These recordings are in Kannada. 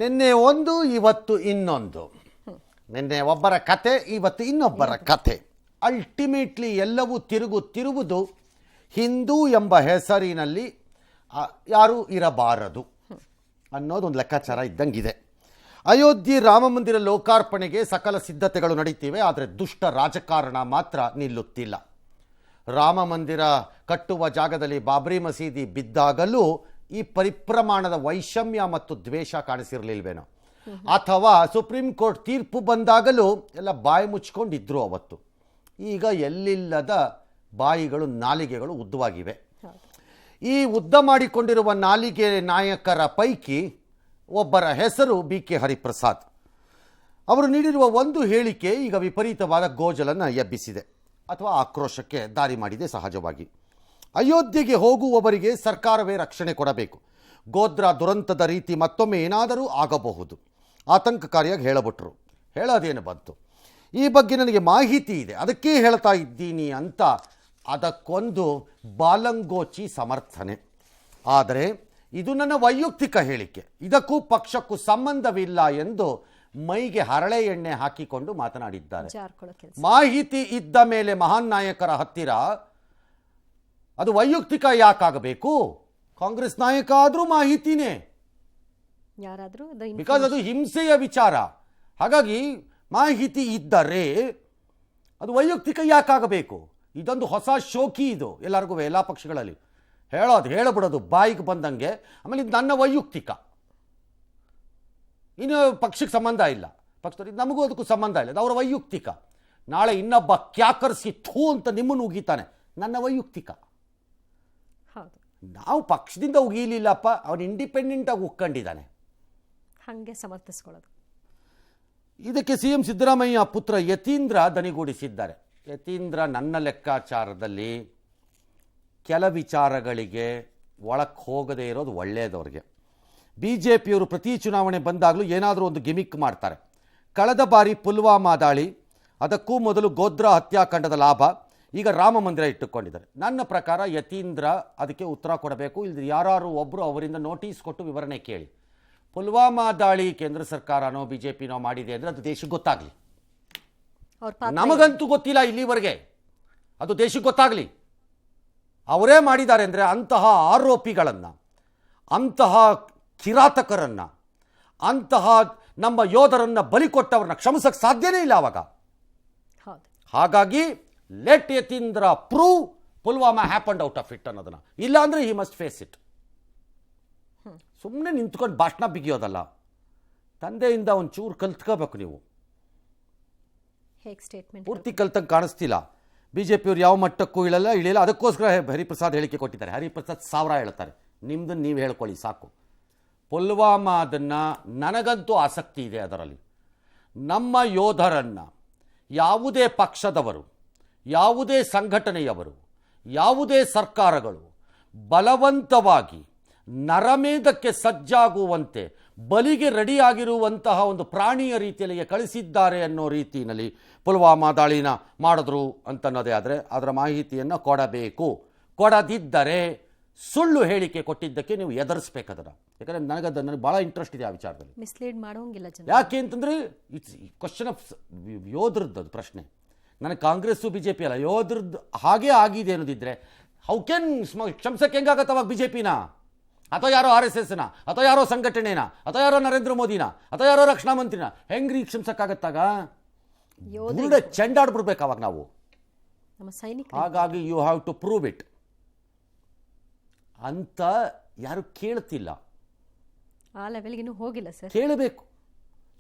ನಿನ್ನೆ ಒಂದು ಇವತ್ತು ಇನ್ನೊಂದು. ನಿನ್ನೆ ಒಬ್ಬರ ಕತೆ, ಇವತ್ತು ಇನ್ನೊಬ್ಬರ ಕತೆ. ಅಲ್ಟಿಮೇಟ್ಲಿ ಎಲ್ಲವೂ ತಿರುವುದು ಹಿಂದೂ ಎಂಬ ಹೆಸರಿನಲ್ಲಿ ಯಾರೂ ಇರಬಾರದು ಅನ್ನೋದೊಂದು ಲೆಕ್ಕಾಚಾರ ಇದ್ದಂಗಿದೆ. ಅಯೋಧ್ಯೆ ರಾಮ ಮಂದಿರ ಲೋಕಾರ್ಪಣೆಗೆ ಸಕಲ ಸಿದ್ಧತೆಗಳು ನಡೀತಿವೆ, ಆದರೆ ದುಷ್ಟ ರಾಜಕಾರಣ ಮಾತ್ರ ನಿಲ್ಲುತ್ತಿಲ್ಲ. ರಾಮ ಮಂದಿರ ಕಟ್ಟುವ ಜಾಗದಲ್ಲಿ ಬಾಬ್ರಿ ಮಸೀದಿ ಬಿದ್ದಾಗಲೂ ಈ ಪರಿಪ್ರಮಾಣದ ವೈಷಮ್ಯ ಮತ್ತು ದ್ವೇಷ ಕಾಣಿಸಿರಲಿಲ್ವೇನೋ, ಅಥವಾ ಸುಪ್ರೀಂ ಕೋರ್ಟ್ ತೀರ್ಪು ಬಂದಾಗಲೂ ಎಲ್ಲ ಬಾಯಿ ಮುಚ್ಕೊಂಡಿದ್ರು ಅವತ್ತು. ಈಗ ಎಲ್ಲಿಲ್ಲದ ಬಾಯಿಗಳು, ನಾಲಿಗೆಗಳು ಉದ್ದವಾಗಿವೆ. ಈ ಉದ್ದ ಮಾಡಿಕೊಂಡಿರುವ ನಾಲಿಗೆ ನಾಯಕರ ಪೈಕಿ ಒಬ್ಬರ ಹೆಸರು BK ಹರಿಪ್ರಸಾದ್. ಅವರು ನೀಡಿರುವ ಒಂದು ಹೇಳಿಕೆ ಈಗ ವಿಪರೀತವಾದ ಗೋಜಲನ್ನು ಎಬ್ಬಿಸಿದೆ ಅಥವಾ ಆಕ್ರೋಶಕ್ಕೆ ದಾರಿ ಮಾಡಿದೆ. ಸಹಜವಾಗಿ ಅಯೋಧ್ಯೆಗೆ ಹೋಗುವವರಿಗೆ ಸರ್ಕಾರವೇ ರಕ್ಷಣೆ ಕೊಡಬೇಕು. ಗೋಧ್ರಾ ದುರಂತದ ರೀತಿ ಮತ್ತೊಮ್ಮೆ ಏನಾದರೂ ಆಗಬಹುದು, ಆತಂಕಕಾರಿಯಾಗಿ ಹೇಳಬಿಟ್ರು. ಹೇಳೋದೇನು ಬಂತು, ಈ ಬಗ್ಗೆ ನನಗೆ ಮಾಹಿತಿ ಇದೆ, ಅದಕ್ಕೆ ಹೇಳ್ತಾ ಇದ್ದೀನಿ ಅಂತ ಅದಕ್ಕೊಂದು ಬಾಲಂಗೋಚಿ ಸಮರ್ಥನೆ. ಆದರೆ ಇದು ನನ್ನ ವೈಯಕ್ತಿಕ ಹೇಳಿಕೆ, ಇದಕ್ಕೂ ಪಕ್ಷಕ್ಕೂ ಸಂಬಂಧವಿಲ್ಲ ಎಂದು ಮೈಗೆ ಹರಳೆ ಎಣ್ಣೆ ಹಾಕಿಕೊಂಡು ಮಾತನಾಡಿದ್ದಾರೆ. ಮಾಹಿತಿ ಇದ್ದ ಮೇಲೆ ಮಹಾನ್ ನಾಯಕರ ಹತ್ತಿರ ಅದು ವೈಯಕ್ತಿಕ ಯಾಕಾಗಬೇಕು? ಕಾಂಗ್ರೆಸ್ ನಾಯಕ ಆದರೂ ಮಾಹಿತಿನೇ, ಬಿಕಾಸ್ ಅದು ಹಿಂಸೆಯ ವಿಚಾರ. ಹಾಗಾಗಿ ಮಾಹಿತಿ ಇದ್ದರೆ ಅದು ವೈಯಕ್ತಿಕ ಯಾಕಾಗಬೇಕು? ಇದೊಂದು ಹೊಸ ಶೋಕಿ, ಇದು ಎಲ್ಲರಿಗೂ, ಎಲ್ಲ ಪಕ್ಷಗಳಲ್ಲಿ ಹೇಳಬಿಡೋದು ಬಾಯಿಗೆ ಬಂದಂಗೆ. ಆಮೇಲೆ ಇದು ನನ್ನ ವೈಯಕ್ತಿಕ, ಇನ್ನು ಪಕ್ಷಕ್ಕೆ ಸಂಬಂಧ ಇಲ್ಲ, ಪಕ್ಷದವ್ರಿಗೆ ನಮಗೂ ಅದಕ್ಕೂ ಸಂಬಂಧ ಇಲ್ಲ, ಅದು ಅವರ ವೈಯಕ್ತಿಕ. ನಾಳೆ ಇನ್ನೊಬ್ಬ ಕ್ಯಾಕರ್ಸಿ ಥೂ ಅಂತ ನಿಮ್ಮನ್ನು ಉಗೀತಾನೆ, ನನ್ನ ವೈಯಕ್ತಿಕ. ನಾವು ಪಕ್ಷದಿಂದ ಉಗೀಲಿಲ್ಲಪ್ಪ, ಅವನು ಇಂಡಿಪೆಂಡೆಂಟಾಗಿ ಉಕ್ಕೊಂಡಿದ್ದಾನೆ, ಹಾಗೆ ಸಮರ್ಥಿಸ್ಕೊಳ್ಳೋದು. ಇದಕ್ಕೆ CM ಸಿದ್ದರಾಮಯ್ಯ ಪುತ್ರ ಯತೀಂದ್ರ ದನಿಗೂಡಿಸಿದ್ದಾರೆ. ಯತೀಂದ್ರ ನನ್ನ ಲೆಕ್ಕಾಚಾರದಲ್ಲಿ ಕೆಲ ವಿಚಾರಗಳಿಗೆ ಒಳಕ್ಕೆ ಹೋಗದೇ ಇರೋದು ಒಳ್ಳೆಯದವ್ರಿಗೆ. BJPಯವರು ಪ್ರತಿ ಚುನಾವಣೆ ಬಂದಾಗಲೂ ಏನಾದರೂ ಒಂದು ಗಿಮಿಕ್ ಮಾಡ್ತಾರೆ. ಕಳೆದ ಬಾರಿ ಪುಲ್ವಾಮಾ ದಾಳಿ, ಅದಕ್ಕೂ ಮೊದಲು ಗೋಧ್ರಾ ಹತ್ಯಾಕಾಂಡದ ಲಾಭ, ಈಗ ರಾಮ ಮಂದಿರ ಇಟ್ಟುಕೊಂಡಿದ್ದಾರೆ. ನನ್ನ ಪ್ರಕಾರ ಯತೀಂದ್ರ ಅದಕ್ಕೆ ಉತ್ತರ ಕೊಡಬೇಕು. ಇಲ್ಲದ್ರೆ ಯಾರು ಒಬ್ಬರು ಅವರಿಂದ ನೋಟಿಸ್ ಕೊಟ್ಟು ವಿವರಣೆ ಕೇಳಿ. ಪುಲ್ವಾಮಾ ದಾಳಿ ಕೇಂದ್ರ ಸರ್ಕಾರನೋ BJPನೋ ಮಾಡಿದೆ ಅಂದರೆ ಅದು ದೇಶಕ್ಕೆ ಗೊತ್ತಾಗಲಿ. ನಮಗಂತೂ ಗೊತ್ತಿಲ್ಲ ಇಲ್ಲಿವರೆಗೆ, ಅದು ದೇಶಕ್ಕೆ ಗೊತ್ತಾಗಲಿ. ಅವರೇ ಮಾಡಿದ್ದಾರೆ ಅಂದರೆ ಅಂತಹ ಆರೋಪಿಗಳನ್ನು, ಅಂತಹ ಕಿರಾತಕರನ್ನು, ಅಂತಹ ನಮ್ಮ ಯೋಧರನ್ನು ಬಲಿ ಕೊಟ್ಟವ್ರನ್ನ ಕ್ಷಮಿಸಕ್ಕೆ ಸಾಧ್ಯನೇ ಇಲ್ಲ ಆವಾಗ. ಹಾಗಾಗಿ let Yathindra prove Pulwama happened out of it ಅನ್ನೋದನ್ನ, ಇಲ್ಲ ಅಂದರೆ ಹಿ ಮಸ್ಟ್ ಫೇಸ್ ಇಟ್. ಸುಮ್ಮನೆ ನಿಂತ್ಕೊಂಡು ಭಾಷಣ ಬಿಗಿಯೋದಲ್ಲ, ತಂದೆಯಿಂದ ಒಂಚೂರು ಕಲ್ತ್ಕೋಬೇಕು ನೀವು. ಪೂರ್ತಿ ಕಲ್ತಂಗೆ ಕಾಣಿಸ್ತಿಲ್ಲ. BJPಯವರು ಯಾವ ಮಟ್ಟಕ್ಕೂ ಇಳಿಯಲ್ಲ. ಅದಕ್ಕೋಸ್ಕರ ಹರಿಪ್ರಸಾದ್ ಹೇಳಿಕೆ ಕೊಟ್ಟಿದ್ದಾರೆ. ಹರಿಪ್ರಸಾದ್ 1000 ಹೇಳ್ತಾರೆ, ನಿಮ್ದನ್ನು ನೀವು ಹೇಳ್ಕೊಳ್ಳಿ ಸಾಕು. ಪುಲ್ವಾಮಾ ಅದನ್ನು, ನನಗಂತೂ ಆಸಕ್ತಿ ಇದೆ ಅದರಲ್ಲಿ. ನಮ್ಮ ಯೋಧರನ್ನು ಯಾವುದೇ ಪಕ್ಷದವರು, ಯಾವುದೇ ಸಂಘಟನೆಯವರು, ಯಾವುದೇ ಸರ್ಕಾರಗಳು ಬಲವಂತವಾಗಿ ನರಮೇಧಕ್ಕೆ ಸಜ್ಜಾಗುವಂತೆ ಬಲಿಗೆ ರೆಡಿಯಾಗಿರುವಂತಹ ಒಂದು ಪ್ರಾಣಿಯ ರೀತಿಯಲ್ಲಿ ಕಳಿಸಿದ್ದಾರೆ ಅನ್ನೋ ರೀತಿಯಲ್ಲಿ ಪುಲ್ವಾಮಾ ದಾಳಿನ ಮಾಡಿದ್ರು ಅಂತನ್ನೋದೇ ಆದರೆ ಅದರ ಮಾಹಿತಿಯನ್ನು ಕೊಡಬೇಕು. ಕೊಡದಿದ್ದರೆ ಸುಳ್ಳು ಹೇಳಿಕೆ ಕೊಟ್ಟಿದ್ದಕ್ಕೆ ನೀವು ಎದುರಿಸ್ಬೇಕದನ್ನು. ಯಾಕಂದರೆ ನನಗೆ ಭಾಳ ಇಂಟ್ರೆಸ್ಟ್ ಇದೆ ಆ ವಿಚಾರದಲ್ಲಿ. ಮಿಸ್ಲೀಡ್ ಮಾಡೋಂಗಿಲ್ಲ. ಯಾಕೆ ಅಂತಂದರೆ ಇಟ್ಸ್ ಕ್ವಶನ್ ಆಫ್ ಯೋಧರದ್ದು ಅದು ಪ್ರಶ್ನೆ. ನನಗೆ ಕಾಂಗ್ರೆಸ್ಸು BJP ಅಲ್ಲ, ಯೋಧರದ್ದು ಹಾಗೇ ಆಗಿದೆ ಅನ್ನೋದಿದ್ದರೆ ಹೌ ಕ್ಯಾನ್ ಕ್ಷಮಿಸಕ್ಕೆ ಹೆಂಗಾಗತ್ತೆ ಅವಾಗ BJPನ, ಅಥವಾ ಯಾರೋ RSSನ, ಅಥವಾ ಯಾರೋ ಸಂಘಟನೆನ, ಅಥವಾ ಯಾರೋ ನರೇಂದ್ರ ಮೋದಿನ, ಅಥವಾ ಯಾರೋ ರಕ್ಷಣಾ ಮಂತ್ರಿನ ಹೆಂಗ್ರಿ ಕ್ಷಮಿಸಕ್ಕಾಗತ್ತಾಗ? ಚೆಂಡಾಡ್ಬಿಡ್ಬೇಕು ಅವಾಗ ನಾವು. ಹಾಗಾಗಿ you have to prove it ಅಂತ ಯಾರು ಕೇಳ್ತಿಲ್ಲ. ಆ ಲೆವೆಲ್ಗೆ ಹೋಗಿಲ್ಲ ಸರ್. ಕೇಳಬೇಕು,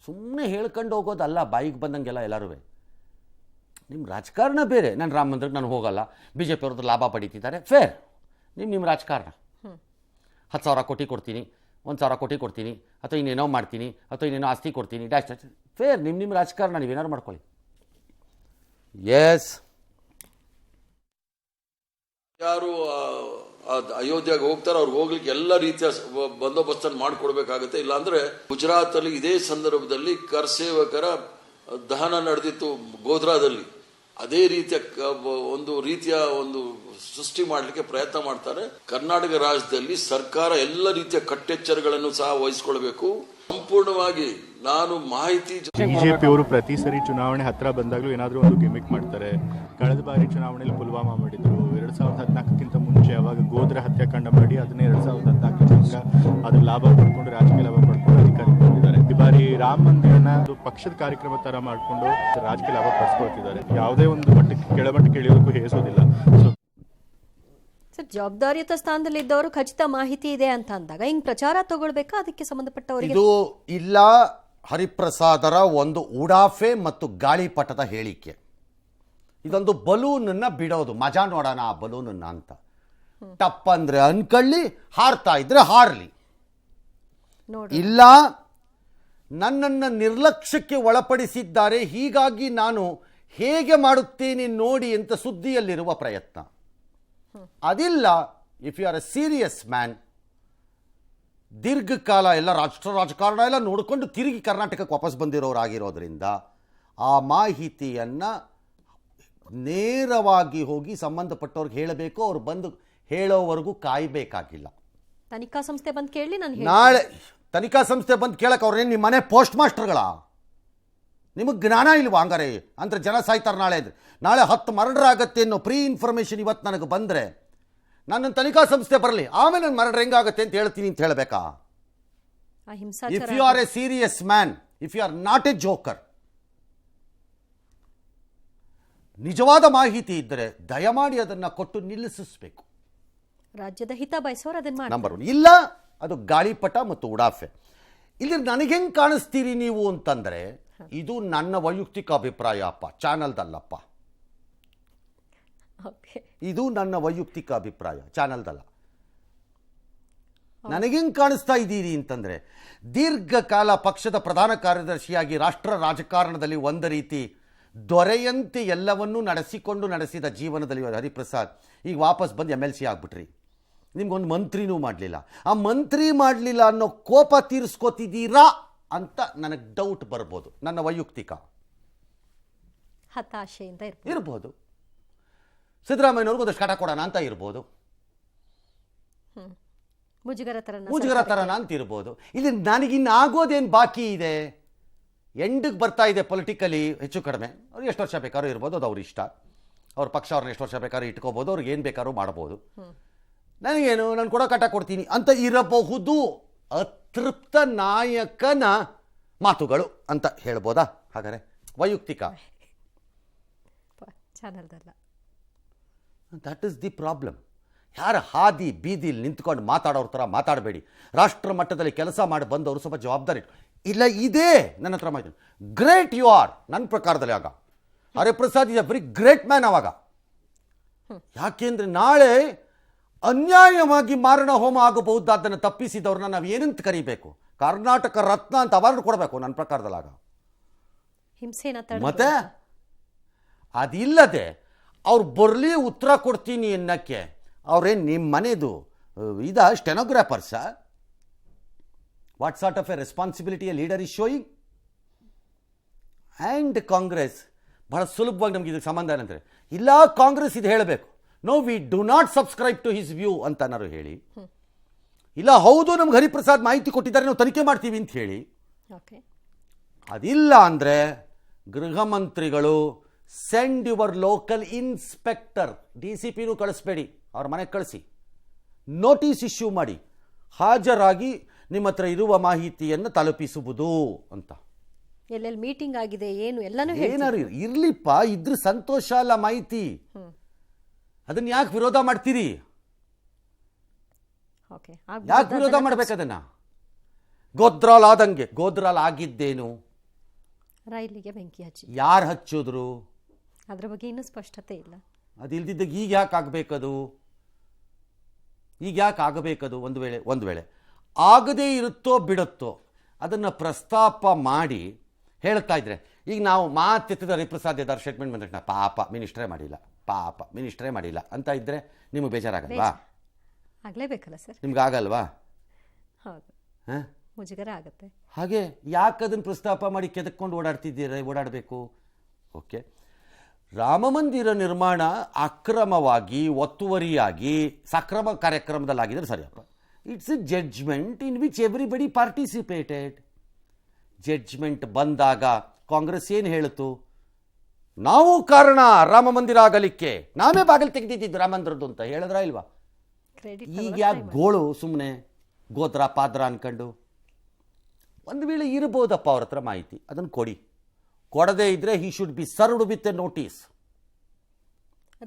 ಸುಮ್ಮನೆ ಹೇಳ್ಕೊಂಡು ಹೋಗೋದಲ್ಲ ಬಾಯಿಗೆ ಬಂದಂಗೆಲ್ಲ. ಎಲ್ಲರೂ ನಿಮ್ಮ ರಾಜಕಾರಣ ಬೇರೆ. ನಾನು ರಾಮ ಮಂದಿರಕ್ಕೆ ನಾನು ಹೋಗಲ್ಲ, BJPಯವ್ರದ್ದು ಲಾಭ ಪಡೀತಿದ್ದಾರೆ, ಫೇರ್. ನಿಮ್ಮ ರಾಜಕಾರಣ 10,000 ಕೋಟಿ ಕೊಡ್ತೀನಿ, 1,000 ಕೋಟಿ ಕೊಡ್ತೀನಿ, ಅಥವಾ ಇನ್ನೇನೋ ಮಾಡ್ತೀನಿ, ಅಥವಾ ಇನ್ನೇನೋ ಆಸ್ತಿ ಕೊಡ್ತೀನಿ, ಡ್ಯಾಶ್ ಡ್ಯಾಶ್, ಫೇರ್. ನಿಮ್ಮ ರಾಜಕಾರಣ ನೀವೇನಾದ್ರು ಮಾಡ್ಕೊಳ್ಳಿ. ಎಸ್, ಯಾರು ಅಯೋಧ್ಯೆಗೆ ಹೋಗ್ತಾರೆ ಅವ್ರಿಗೆ ಹೋಗ್ಲಿಕ್ಕೆ ಎಲ್ಲ ರೀತಿಯ ಬಂದೋಬಸ್ತನ್ನು ಮಾಡಿಕೊಡ್ಬೇಕಾಗುತ್ತೆ. ಇಲ್ಲಾಂದ್ರೆ ಗುಜರಾತ್ ಅಲ್ಲಿ ಇದೇ ಸಂದರ್ಭದಲ್ಲಿ ಕರ್ಸೇವಕರ ದಹನ ನಡೆದಿತ್ತು ಗೋಧ್ರಾದಲ್ಲಿ. ಅದೇ ರೀತಿಯ ಒಂದು ಸೃಷ್ಟಿ ಮಾಡಲಿಕ್ಕೆ ಪ್ರಯತ್ನ ಮಾಡ್ತಾರೆ. ಕರ್ನಾಟಕ ರಾಜ್ಯದಲ್ಲಿ ಸರ್ಕಾರ ಎಲ್ಲ ರೀತಿಯ ಕಟ್ಟೆಚ್ಚರಗಳನ್ನು ಸಹ ವಹಿಸಿಕೊಳ್ಬೇಕು. ಸಂಪೂರ್ಣವಾಗಿ ನಾನು ಮಾಹಿತಿ ಬಿಜೆಪಿ ಅವರು ಪ್ರತಿ ಸರಿ ಚುನಾವಣೆ ಹತ್ರ ಬಂದಾಗಲೂ ಏನಾದರೂ ಒಂದು ಗಿಮಿಕ್ ಮಾಡ್ತಾರೆ. ಕಳೆದ ಬಾರಿ ಚುನಾವಣೆಯಲ್ಲಿ ಪುಲ್ವಾಮಾ ಮಾಡಿದ್ರು. 2014ಕ್ಕಿಂತ ಮುಂಚೆ ಅವಾಗ ಗೋದ್ರ ಹತ್ಯಾಕಾಂಡ ಮಾಡಿ ಅದನ್ನೇ 2014 ತನಕ ಅದ್ರ ಲಾಭ ಪಡ್ಕೊಂಡು ರಾಜಕೀಯ ಲಾಭ ಪಡ್ಕೊಂಡು ಅಧಿಕಾರಕ್ಕೆ ಬಂದಿದ್ದಾರೆ. ಈ ಬಾರಿ ರಾಮ ಮಂದಿರನ ಪಕ್ಷದ ಕಾರ್ಯಕ್ರಮ ತರ ಮಾಡ್ಕೊಂಡು ರಾಜಕೀಯ ಲಾಭ ಪಡಿಸ್ಕೊಳ್ತಿದ್ದಾರೆ. ಯಾವುದೇ ಒಂದು ಮಟ್ಟಕ್ಕೆ ಕೆಳಮಟ್ಟಕ್ಕೆ ಇಳಿಯೋದಕ್ಕೂ ಹೇಸೋದಿಲ್ಲ. ಸರ್, ಜವಾಬ್ದಾರಿಯುತ ಸ್ಥಾನದಲ್ಲಿ ಇದ್ದವರು ಖಚಿತ ಮಾಹಿತಿ ಇದೆ ಅಂತ ಅಂದಾಗ ಹಿಂಗ್ ಪ್ರಚಾರ ತಗೊಳ್ಬೇಕಾ? ಅದಕ್ಕೆ ಸಂಬಂಧಪಟ್ಟವರಿಗೆ ಇದು ಇಲ್ಲ. ಹರಿಪ್ರಸಾದರ ಒಂದು ಉಡಾಫೆ ಮತ್ತು ಗಾಳಿಪಟದ ಹೇಳಿಕೆ. ಇದೊಂದು ಬಲೂನನ್ನ ಬಿಡೋದು, ಮಜಾ ನೋಡೋಣ ಆ ಬಲೂನನ್ನ ಅಂತ. ಟಪ್ ಅಂದ್ರೆ ಅನ್ಕೊಳ್ಳಿ, ಹಾರ್ತಾ ಇದ್ರೆ ಹಾರ್ಲಿ. ಇಲ್ಲ, ನನ್ನನ್ನು ನಿರ್ಲಕ್ಷ್ಯಕ್ಕೆ ಒಳಪಡಿಸಿದ್ದಾರೆ, ಹೀಗಾಗಿ ನಾನು ಹೇಗೆ ಮಾಡುತ್ತೇನೆ ನೋಡಿ ಅಂತ ಸುದ್ದಿಯಲ್ಲಿರುವ ಪ್ರಯತ್ನ. ಅದಿಲ್ಲ. If you are a serious man, ದೀರ್ಘಕಾಲ ಎಲ್ಲ ರಾಜಕಾರಣ ಎಲ್ಲ ನೋಡಿಕೊಂಡು ತಿರುಗಿ ಕರ್ನಾಟಕಕ್ಕೆ ವಾಪಸ್ ಬಂದಿರೋರಾಗಿರೋದ್ರಿಂದ ಆ ಮಾಹಿತಿಯನ್ನು ನೇರವಾಗಿ ಹೋಗಿ ಸಂಬಂಧಪಟ್ಟವ್ರಿಗೆ ಹೇಳಬೇಕು. ಅವ್ರು ಬಂದು ಹೇಳೋವರೆಗೂ ಕಾಯಬೇಕಾಗಿಲ್ಲ. ತನಿಖಾ ಸಂಸ್ಥೆ ಬಂದು ಕೇಳಿ ನಾನು ನಾಳೆ ತನಿಖಾ ಸಂಸ್ಥೆ ಬಂದು ಕೇಳಕ್ಕೆ ಅವ್ರೇನು ನಿಮ್ಮ ಮನೆ ಪೋಸ್ಟ್ ಮಾಸ್ಟರ್ಗಳ? ನಿಮಗೆ ಜ್ಞಾನ ಇಲ್ವಾ ಹಂಗಾರೆ? ಅಂದರೆ ಜನ ಸಾಯ್ತಾರೆ ನಾಳೆ 10 ಮರ್ಡರ್ ಆಗತ್ತೆ ಅನ್ನೋ ಪ್ರೀ ಇನ್ಫಾರ್ಮೇಷನ್ ಇವತ್ತು ನನಗೆ ಬಂದರೆ ನನ್ನ ತನಿಖಾ ಸಂಸ್ಥೆ ಬರಲಿ, ಆಮೇಲೆ ನನ್ನ ಮರ್ಡರ್ ಹೆಂಗಾಗತ್ತೆ ಅಂತ ಹೇಳ್ತೀನಿ ಅಂತ ಹೇಳಬೇಕಾ? If you are a serious man, if you are not a joker, ನಿಜವಾದ ಮಾಹಿತಿ ಇದ್ದರೆ ದಯಮಾಡಿ ಅದನ್ನು ಕೊಟ್ಟು ನಿಲ್ಲಿಸಬೇಕು. ರಾಜ್ಯದ ಹಿತ ಬಯಸೋರು ಅದನ್ನ ನಂಬರ್ 1. ಇಲ್ಲ, ಅದು ಗಾಳಿಪಟ ಮತ್ತು ಉಡಾಫೆ. ಇಲ್ಲಿ ನನಗೆ ಹೆಂಗೆ ಕಾಣಿಸ್ತೀರಿ ನೀವು ಅಂತಂದರೆ, ಇದು ನನ್ನ ವೈಯಕ್ತಿಕ ಅಭಿಪ್ರಾಯ ಅಪ್ಪ, ಚಾನಲ್ದಲ್ಲಪ್ಪ. ಇದು ನನ್ನ ವೈಯಕ್ತಿಕ ಅಭಿಪ್ರಾಯ, ಚಾನಲ್ದಲ್ಲ. ನನಗೆಂಗೆ ಕಾಣಿಸ್ತಾ ಇದ್ದೀರಿ ಅಂತಂದರೆ, ದೀರ್ಘಕಾಲ ಪಕ್ಷದ ಪ್ರಧಾನ ಕಾರ್ಯದರ್ಶಿಯಾಗಿ ರಾಷ್ಟ್ರ ರಾಜಕಾರಣದಲ್ಲಿ ಒಂದು ರೀತಿ ದೊರೆಯಂತೆ ಎಲ್ಲವನ್ನೂ ನಡೆಸಿದ ಜೀವನದಲ್ಲಿ ಹರಿಪ್ರಸಾದ್ ಈಗ ವಾಪಸ್ ಬಂದು MLC ಆಗಿಬಿಟ್ರಿ. ನಿಮ್ಗೊಂದು ಮಂತ್ರಿನೂ ಮಾಡಲಿಲ್ಲ. ಆ ಮಂತ್ರಿ ಮಾಡಲಿಲ್ಲ ಅನ್ನೋ ಕೋಪ ತೀರಿಸ್ಕೋತಿದ್ದೀರಾ ಅಂತ ನನಗೆ ಡೌಟ್ ಬರ್ಬೋದು. ನನ್ನ ವೈಯಕ್ತಿಕ ಹತಾಶೆಯಿಂದ ಇರ್ಬೋದು. ಸಿದ್ದರಾಮಯ್ಯನವ್ರಿಗೆ ಒಂದಷ್ಟು ಕಟ ಕೊಡೋಣ ಅಂತ ಇರ್ಬೋದು, ಮುಜುಗರ ತರನ ಅಂತ ಇರ್ಬೋದು. ಇಲ್ಲಿ ನನಗಿನ್ನಾಗೋದೇನು ಬಾಕಿ ಇದೆ? ಎಂಡಿಗೆ ಬರ್ತಾ ಇದೆ ಪೊಲಿಟಿಕಲಿ ಹೆಚ್ಚು ಕಡಿಮೆ. ಅವ್ರು ಎಷ್ಟು ವರ್ಷ ಬೇಕಾದ್ರೂ ಇರ್ಬೋದು, ಅದು ಅವ್ರ ಇಷ್ಟ. ಅವ್ರ ಪಕ್ಷ ಅವ್ರನ್ನ ಎಷ್ಟು ವರ್ಷ ಬೇಕಾದ್ರೂ ಇಟ್ಕೋಬೋದು, ಅವ್ರಿಗೆ ಏನು ಬೇಕಾದ್ರೂ ಮಾಡ್ಬೋದು. ನನಗೇನು, ನಾನು ಕೊಡೋ ಕಟ ಕೊಡ್ತೀನಿ ಅಂತ ಇರಬಹುದು. ಅತೃಪ್ತ ನಾಯಕನ ಮಾತುಗಳು ಅಂತ ಹೇಳ್ಬೋದಾ? ಹಾಗಾದರೆ ವೈಯಕ್ತಿಕ ಚಾನಲ್ದಲ್ಲ. That is the problem. ಯಾರ ಹಾದಿ ಬೀದಿಲಿ ನಿಂತ್ಕೊಂಡು ಮಾತಾಡೋರ ಥರ ಮಾತಾಡಬೇಡಿ. ರಾಷ್ಟ್ರ ಮಟ್ಟದಲ್ಲಿ ಕೆಲಸ ಮಾಡಿ ಬಂದವರು ಸ್ವಲ್ಪ ಜವಾಬ್ದಾರಿ ಇಲ್ಲ. ಇದೇ ನನ್ನ ಹತ್ರ ಮಾಹಿತಿ. ಗ್ರೇಟ್ ಯು ಆರ್ ನನ್ನ ಪ್ರಕಾರದಲ್ಲಿ. ಆಗ Hariprasad is A very great man ಅವಾಗ. ಯಾಕೆಂದರೆ ನಾಳೆ ಅನ್ಯಾಯವಾಗಿ ಮಾರಣ ಹೋಮ ಆಗಬಹುದಾದ್ದನ್ನು ತಪ್ಪಿಸಿದವ್ರನ್ನ ನಾವು ಏನಂತ ಕರಿಬೇಕು? ಕರ್ನಾಟಕ ರತ್ನ ಅಂತ ಅವಾರ್ಡ್ ಕೊಡಬೇಕು ನನ್ನ ಪ್ರಕಾರದಲ್ಲಿ. ಆಗ ಮತ್ತೆ ಅದಿಲ್ಲದೆ ಅವ್ರು ಬರಲಿ ಉತ್ತರ ಕೊಡ್ತೀನಿ ಅನ್ನಕ್ಕೆ ಅವ್ರೇನು ನಿಮ್ಮ ಮನೆದು ಸ್ಟೆನೋಗ್ರಾಫರ್ಸ? What sort of a responsibility a leader is showing? And Congress ಬಹಳ ಸುಲಭವಾಗಿ ನಮ್ಗೆ ಇದಕ್ಕೆ ಸಂಬಂಧ ಏನಂದರೆ, ಇಲ್ಲ ಕಾಂಗ್ರೆಸ್ ಇದು ಹೇಳಬೇಕು, no we do not subscribe to his view ಅಂತನಾರು ಹೇಳಿ, ಇಲ್ಲ ಹೌದು ನಮ್ಗೆ ಹರಿಪ್ರಸಾದ್ ಮಾಹಿತಿ ಕೊಟ್ಟಿದ್ದಾರೆ ನಾವು ತನಿಖೆ ಮಾಡ್ತೀವಿ ಅಂತ ಹೇಳಿ. ಅದಿಲ್ಲ ಅಂದರೆ ಗೃಹ ಮಂತ್ರಿಗಳು ಸೆಂಡ್ ಯುವರ್ ಲೋಕಲ್ ಇನ್ಸ್ಪೆಕ್ಟರ್, DCPನೂ ಕಳಿಸ್ಬೇಡಿ, ಅವ್ರ ಮನೆಗೆ ಕಳಿಸಿ, ನೋಟಿಸ್ ಇಶ್ಯೂ ಮಾಡಿ, ಹಾಜರಾಗಿ ನಿಮ್ಮ ಹತ್ರ ಇರುವ ಮಾಹಿತಿಯನ್ನು ತಲುಪಿಸುವುದು ಅಂತ. ಎಲ್ಲೆಲ್ಲಿ ಮೀಟಿಂಗ್ ಆಗಿದೆ ಏನು ಎಲ್ಲನೂ ಏನಾರು ಇರ್ಲಿಪ್ಪ, ಇದ್ರ ಸಂತೋಷ ಅಲ್ಲ ಮಾಹಿತಿ. ಅದನ್ನ ಯಾಕೆ ವಿರೋಧ ಮಾಡ್ತೀರಿ? ಯಾಕೆ ವಿರೋಧ ಮಾಡ್ಬೇಕದನ್ನ? ಗೋದ್ರಾಲ್ ಆದಂಗೆ, ಗೋದ್ರಾಲ್ ಆಗಿದ್ದೇನು? ರೈಲಿಗೆ ಬೆಂಕಿ ಹಚ್ಚಿ ಯಾರು ಹಚ್ಚಿದ್ರು? ಅದ್ರ ಬಗ್ಗೆ ಇನ್ನೂ ಸ್ಪಷ್ಟತೆ ಇಲ್ಲ. ಅದಿಲ್ದಿದ್ದಾಗ ಈಗ ಯಾಕೆ ಆಗಬೇಕದು? ಈಗ ಯಾಕೆ ಆಗಬೇಕದು? ಒಂದು ವೇಳೆ ಆಗದೇ ಇರುತ್ತೋ ಬಿಡುತ್ತೋ ಅದನ್ನು ಪ್ರಸ್ತಾಪ ಮಾಡಿ ಹೇಳ್ತಾ ಇದ್ರೆ, ಈಗ ನಾವು ಮಾತೆತ್ತಿದ ಹರಿಪ್ರಸಾದ್ ಇದ್ದಾರೆ ಸ್ಟೇಟ್ಮೆಂಟ್ ಬಂದ ಪಾಪ ಮಿನಿಸ್ಟ್ರೇ ಮಾಡಿಲ್ಲ ಅಂತ ಇದ್ರೆ ನಿಮಗೆ ಬೇಜಾರಾಗಲ್ವಾ? ಆಗಲೇಬೇಕಲ್ಲ ಸರ್. ನಿಮ್ಗೆ ಆಗಲ್ವಾ? ಹೌದು, ಮುಜುಗರ ಆಗುತ್ತೆ. ಹಾಗೆ ಯಾಕೆ ಅದನ್ನು ಪ್ರಸ್ತಾಪ ಮಾಡಿ ಕೆದಕ್ಕೊಂಡು ಓಡಾಡಬೇಕು? ಓಕೆ, ರಾಮ ಮಂದಿರ ನಿರ್ಮಾಣ ಅಕ್ರಮವಾಗಿ ಒತ್ತುವರಿಯಾಗಿ ಸಕ್ರಮ ಕಾರ್ಯಕ್ರಮದಲ್ಲಾಗಿದ್ರೆ ಸರಿಯಪ್ಪ. It's a judgement in which everybody participated. Judgement ಬಂದಾಗ ಕಾಂಗ್ರೆಸ್ ಏನು ಹೇಳಿತು? ನಾವು ಕಾರಣ ರಾಮ ಮಂದಿರ ಆಗಲಿಕ್ಕೆ, ನಾವೇ ಬಾಗಿಲು ತೆಗೆದಿದ್ದು ರಾಮ ಮಂದಿರದ್ದು ಅಂತ ಹೇಳಿದ್ರಾ ಇಲ್ವಾ? ಕ್ರೆಡಿಟ್ ಈಗ ಯಾಕೆ ಗೋಳು ಸುಮ್ಮನೆ ಗೋತ್ರ ಪಾದ್ರ ಅನ್ಕೊಂಡು? ಒಂದು ವೇಳೆ ಇರ್ಬೋದಪ್ಪ ಅವ್ರ ಹತ್ರ ಮಾಹಿತಿ, ಅದನ್ನು ಕೊಡದೇ ಇದ್ರೆ he should be served with a notice.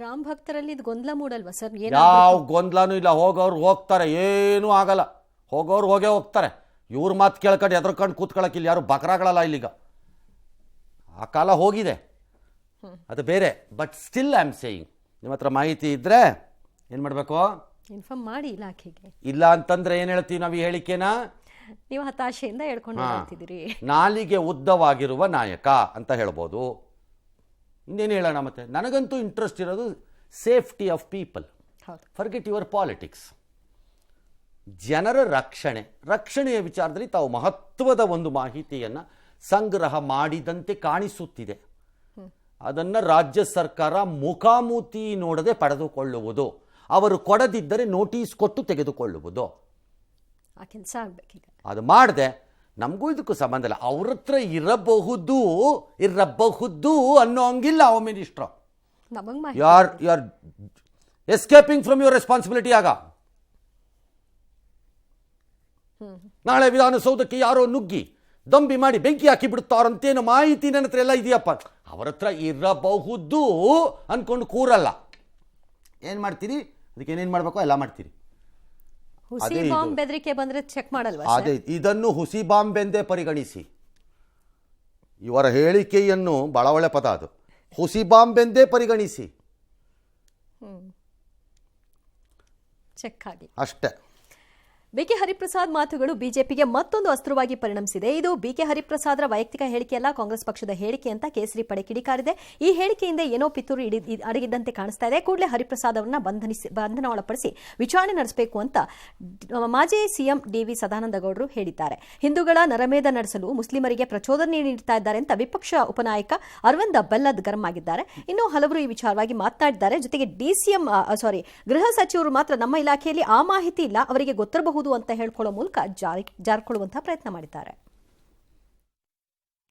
Ram ಭಕ್ತರಲ್ಲಿ ಇದು ಗೊಂದಲ ಮೂಡಲ್ವಾ ಸರ್? ಯಾವ ಗೊಂದಲನೂ ಇಲ್ಲ, ಹೋಗೋರು ಹೋಗ್ತಾರೆ, ಏನೂ ಆಗಲ್ಲ, ಹೋಗೋರು ಹೋಗೇ ಹೋಗ್ತಾರೆ. ಇವ್ರ ಮಾತು ಕೇಳ್ಕೊಂಡು ಎದ್ರಕೊಂಡು ಕೂತ್ಕೊಳ್ಳೋಕ್ಕಿಲ್ಲ ಯಾರು ಬಕರಾಗಳಲ್ಲ ಇಲ್ಲಿಗ, ಆ ಕಾಲ ಹೋಗಿದೆ, ಅದು ಬೇರೆ. But still I am saying, ನಿಮ್ಮ ಹತ್ರ ಮಾಹಿತಿ ಇದ್ದರೆ ಏನು ಮಾಡಬೇಕು? ಇನ್ಫಾರ್ಮ್ ಮಾಡಿ ಇಲಾಖೆಗೆ. ಇಲ್ಲ ಅಂತಂದ್ರೆ ಏನು ಹೇಳ್ತೀವಿ ನಾವು ಈ ಹೇಳಿಕೆನ? ನೀವು ಹತಾಶೆಯಿಂದ ಹೇಳ್ಕೊಂಡು ಹೋಗ್ತಿದ್ದೀರಿ. ನಾಲಿಗೆ ಉದ್ದವಾಗಿರುವ ನಾಯಕ ಅಂತ ಹೇಳ್ಬೋದು. ಇನ್ನೇನು ಹೇಳೋಣ? ಮತ್ತೆ ನನಗಂತೂ ಇಂಟ್ರೆಸ್ಟ್ ಇರೋದು safety of people. Forget your politics. ಜನರ ರಕ್ಷಣೆಯ ವಿಚಾರದಲ್ಲಿ ತಾವು ಮಹತ್ವದ ಒಂದು ಮಾಹಿತಿಯನ್ನು ಸಂಗ್ರಹ ಮಾಡಿದಂತೆ ಕಾಣಿಸುತ್ತಿದೆ. ಅದನ್ನು ರಾಜ್ಯ ಸರ್ಕಾರ ಮುಖಾಮುಖಿ ನೋಡದೆ ಪಡೆದುಕೊಳ್ಳುವುದು, ಅವರು ಕೊಡದಿದ್ದರೆ ನೋಟಿಸ್ ಕೊಟ್ಟು ತೆಗೆದುಕೊಳ್ಳುವುದು, ಆ ಕೆಲಸ ಆಗಬೇಕೀಗ. ಅದು ಮಾಡದೆ ನಮಗೂ ಇದಕ್ಕೂ ಸಂಬಂಧ ಇಲ್ಲ. ಅವ್ರ ಹತ್ರ ಇರಬಹುದು ಅನ್ನೋ ಹಂಗಿಲ್ಲ. Home minister you are escaping from your responsibility. ಆಗ ನಾಳೆ ವಿಧಾನಸೌಧಕ್ಕೆ ಯಾರೋ ನುಗ್ಗಿ ದಂಬಿ ಮಾಡಿ ಬೆಂಕಿ ಹಾಕಿ ಬಿಡುತ್ತಾರಂತೇನು ಮಾಹಿತಿ ನನ್ನ ಹತ್ರ ಎಲ್ಲ ಇದೆಯಪ್ಪ. ಅವರ ಹತ್ರ ಇರಬಹುದು ಅಂದ್ಕೊಂಡು ಕೂರಲ್ಲ. ಏನು ಮಾಡ್ತೀರಿ? ಅದಕ್ಕೆ ಏನೇನು ಮಾಡಬೇಕು ಎಲ್ಲ ಮಾಡ್ತೀರಿ. ಹುಸಿ ಬಾಂಬ್ ಬೆದರಿಕೆ ಬಂದ್ರೆ ಚೆಕ್ ಮಾಡಲ್ವಾ? ಅದೇ, ಇದನ್ನು ಹುಸಿ ಬಾಂಬ್ ಎಂದೇ ಪರಿಗಣಿಸಿ. ಇವರ ಹೇಳಿಕೆಯನ್ನು ಬಹಳ ಒಳ್ಳೆ ಪದ ಅದು, ಹುಸಿ ಬಾಂಬ್ ಎಂದೇ ಪರಿಗಣಿಸಿ. ಚೆಕ್ ಆಗಿ ಅಷ್ಟೇ. ಬಿಕೆ ಹರಿಪ್ರಸಾದ್ ಮಾತುಗಳು ಬಿಜೆಪಿಗೆ ಮತ್ತೊಂದು ಅಸ್ತ್ರವಾಗಿ ಪರಿಣಮಿಸಿದೆ. ಇದು ಬಿಕೆ ಹರಿಪ್ರಸಾದ್ರ ವೈಯಕ್ತಿಕ ಹೇಳಿಕೆಯಲ್ಲ, ಕಾಂಗ್ರೆಸ್ ಪಕ್ಷದ ಹೇಳಿಕೆ ಅಂತ ಕೇಸರಿ ಪಡೆ ಕಿಡಿಕಾರಿದೆ. ಈ ಹೇಳಿಕೆಯಿಂದ ಏನೋ ಪಿತೂರು ಅಡಗಿದ್ದಂತೆ ಕಾಣಿಸ್ತಾ ಇದೆ. ಕೂಡಲೇ ಹರಿಪ್ರಸಾದ್ ಅವರನ್ನ ಬಂಧನ ಒಳಪಡಿಸಿ ವಿಚಾರಣೆ ನಡೆಸಬೇಕು ಅಂತ ಮಾಜಿ ಸಿಎಂ ಡಿವಿ ಸದಾನಂದ ಗೌಡರು ಹೇಳಿದ್ದಾರೆ. ಹಿಂದೂಗಳ ನರಮೇಧ ನಡೆಸಲು ಮುಸ್ಲಿಮರಿಗೆ ಪ್ರಚೋದನೆ ನೀಡುತ್ತಾ ಇದ್ದಾರೆ ಅಂತ ವಿಪಕ್ಷ ಉಪನಾಯಕ ಅರವಿಂದ್ ಬೆಲ್ಲದ್ ಗರಂ ಆಗಿದ್ದಾರೆ. ಇನ್ನು ಹಲವರು ಈ ವಿಚಾರವಾಗಿ ಮಾತನಾಡಿದ್ದಾರೆ. ಜೊತೆಗೆ ಗೃಹ ಸಚಿವರು ಮಾತ್ರ ನಮ್ಮ ಇಲಾಖೆಯಲ್ಲಿ ಆ ಮಾಹಿತಿ ಇಲ್ಲ, ಅವರಿಗೆ ಗೊತ್ತಿರಬಹುದು ಅಂತ ಹೇಳ್ಕೊಳ್ಳೋ ಮೂಲಕ ಜಾರಿಕೊಳ್ಳುವಂತಹ ಪ್ರಯತ್ನ ಮಾಡಿದ್ದಾರೆ.